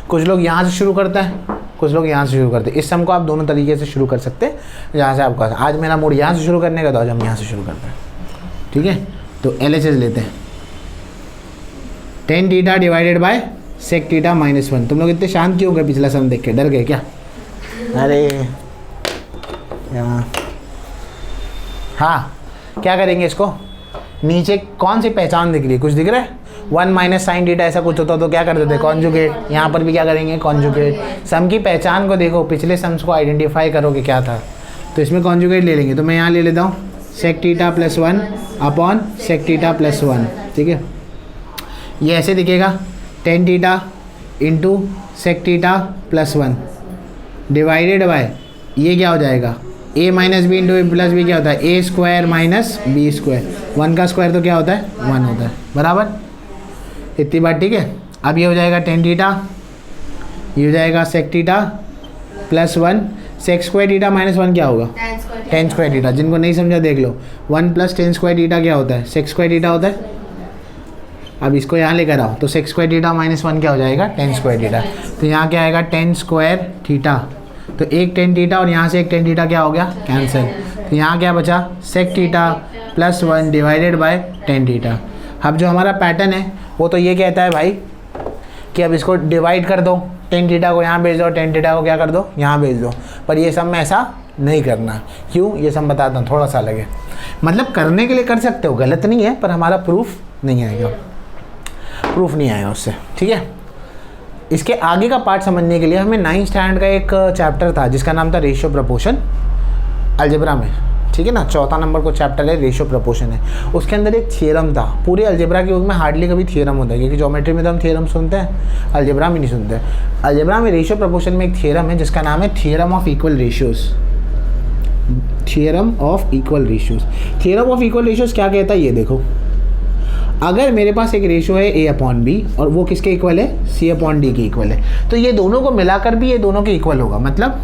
कुछ लोग यहाँ से शुरू करते हैं, कुछ लोग यहाँ से शुरू करते हैं। इस सम को आप दोनों तरीके से शुरू कर सकते हैं, जहाँ से आपका। आज मेरा मूड यहाँ से शुरू करने का, तो आज हम यहाँ से शुरू करते हैं। ठीक है, तो LHS लेते हैं। tan theta divided by sec theta minus 1। तुम लोग इतने शांत क्यों हो गए पिछला सम देख के? डर गए क्या? अरे हाँ, क्या करेंगे इसको? नीचे कौन सी पहचान दिख रही है? कुछ दिख रहा है? 1 माइनस साइन थीटा ऐसा कुछ होता तो क्या करते थे? कॉन्जुगेट। यहाँ पर भी क्या करेंगे? कॉन्जुगेट। सम की पहचान को देखो, पिछले सम्स को आइडेंटिफाई करो कि क्या था, तो इसमें कॉन्जुगेट ले लेंगे। तो मैं यहाँ ले लेता हूँ sec theta plus 1 upon sec theta plus 1। ठीक है, ये ऐसे दिखेगा, tan theta into sec theta plus 1 divided by, ये क्या हो जाएगा? a minus B into A plus B क्या होता है? A square minus B square. 1 का स्क्वायर तो क्या होता है? 1 होता है, बराबर। इतनी बात ठीक है। अब ये हो जाएगा tan थीटा, ये हो जाएगा sec theta plus 1, sec square theta minus 1 क्या होगा? tan square theta. जिनको नहीं समझा देख लो, 1 प्लस tan स्क्वायर थीटा क्या होता है? sec स्क्वायर थीटा होता है। अब इसको यहाँ लेकर आओ, तो sec स्क्वायर थीटा माइनस 1 क्या हो जाएगा? tan square theta. तो यहाँ क्या आएगा? tan स्क्वायर थीटा, तो एक tan थीटा और यहाँ से एक tan थीटा क्या हो गया? कैंसिल। तो यहाँ क्या बचा? sec theta plus 1 divided by tan theta. अब जो हमारा पैटर्न है वो तो ये कहता है भाई कि अब इसको डिवाइड कर दो, tan थीटा को यहाँ भेज दो, tan थीटा को क्या कर दो? यहाँ भेज दो। पर ये सब में ऐसा नहीं करना। क्यों? ये सब बताता हूँ, थोड़ा सा अलग है। मतलब करने के लिए कर सकते हो, गलत नहीं है, पर हमारा प्रूफ नहीं आएगा, प्रूफ नहीं आएगा उससे। ठीक है, इसके आगे का पार्ट समझने के लिए हमें 9th स्टैंडर्ड का एक चैप्टर था जिसका नाम था रेशियो प्रपोर्शन, अलजेब्रा में। ठीक है ना, 4था नंबर को चैप्टर है, रेशियो प्रपोर्शन है। उसके अंदर एक थियरम था। पूरे अलजेब्रा के बुक में हार्डली कभी थियरम होता है, क्योंकि ज्योमेट्री में तो हम थियरम सुनते हैं, अलजेब्रा में नहीं सुनते। अलजेब्रा में रेशियो प्रपोर्शन में एक थियरम है जिसका नाम है theorem of equal ratios. Theorem of equal ratios. Theorem of equal ratios क्या कहता है? ये देखो, अगर मेरे पास एक रेशियो है a अपॉन बी और वो किसके इक्वल है? c अपॉन डी के इक्वल है, तो ये दोनों को मिलाकर भी ये दोनों के इक्वल होगा। मतलब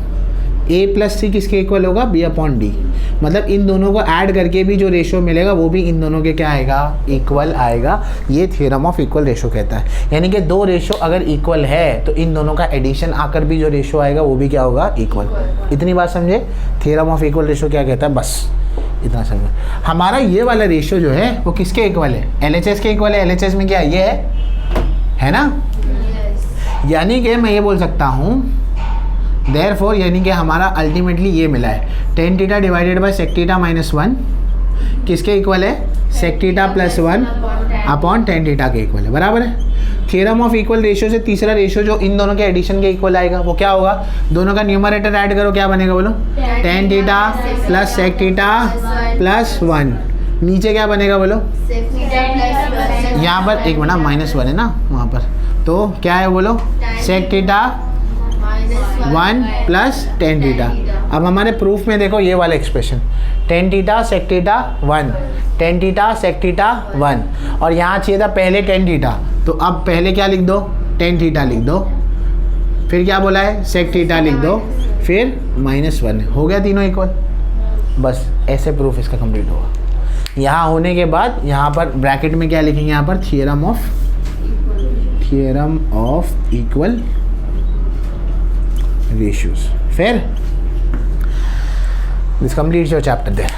a प्लस सी किसके इक्वल होगा? b upon D. मतलब इन दोनों को ऐड करके भी जो रेशियो मिलेगा वो भी इन दोनों के क्या आएगा? इक्वल आएगा। ये थ्योरम ऑफ इक्वल रेशियो कहता है। यानी कि दो रेशियो अगर इक्वल है तो इन दोनों का एडिशन आकर भी जो रेशियो आएगा वो भी क्या होगा? इक्वल। इतनी बात समझे? थ्योरम ऑफ इक्वल रेशियो क्या कहता है? बस इतना समझो। हमारा ये वाला रेशियो जो है वो किसके इक्वल है? LHS के इक्वल है। LHS में क्या ये है ना? यानी कि मैं ये बोल सकता हूँ देयरफॉर, यानी कि हमारा अल्टीमेटली ये मिला है, tan theta divided by sec theta minus 1 किसके इक्वल है? sec theta plus 1 upon tan theta के इक्वल है, बराबर है। थ्योरम ऑफ इक्वल रेशियो से तीसरा रेशियो जो इन दोनों के एडिशन के इक्वल आएगा वो क्या होगा? दोनों का न्यूमरेटर ऐड करो, क्या बनेगा बोलो? tan theta plus sec theta plus 1। नीचे क्या बनेगा बोलो? यहाँ पर एक मिनट, माइनस 1 है ना वहाँ पर, तो क्या है बोलो? sec theta 1 plus tan theta. अब हमारे प्रूफ में देखो ये वाला expression, tan theta sec theta 1, tan theta sec theta 1, और यहाँ चाहिए था पहले tan थीटा, तो अब पहले क्या लिख दो? tan थीटा लिख दो, फिर क्या बोला है? sec थीटा लिख दो, फिर माइनस 1। हो गया तीनों इक्वल। बस ऐसे प्रूफ इसका कंप्लीट होगा। यहाँ होने के बाद यहाँ पर ब्रैकेट में क्या लिखेंगे? यहाँ पर theorem of equal ratios. Fair? This completes your chapter there.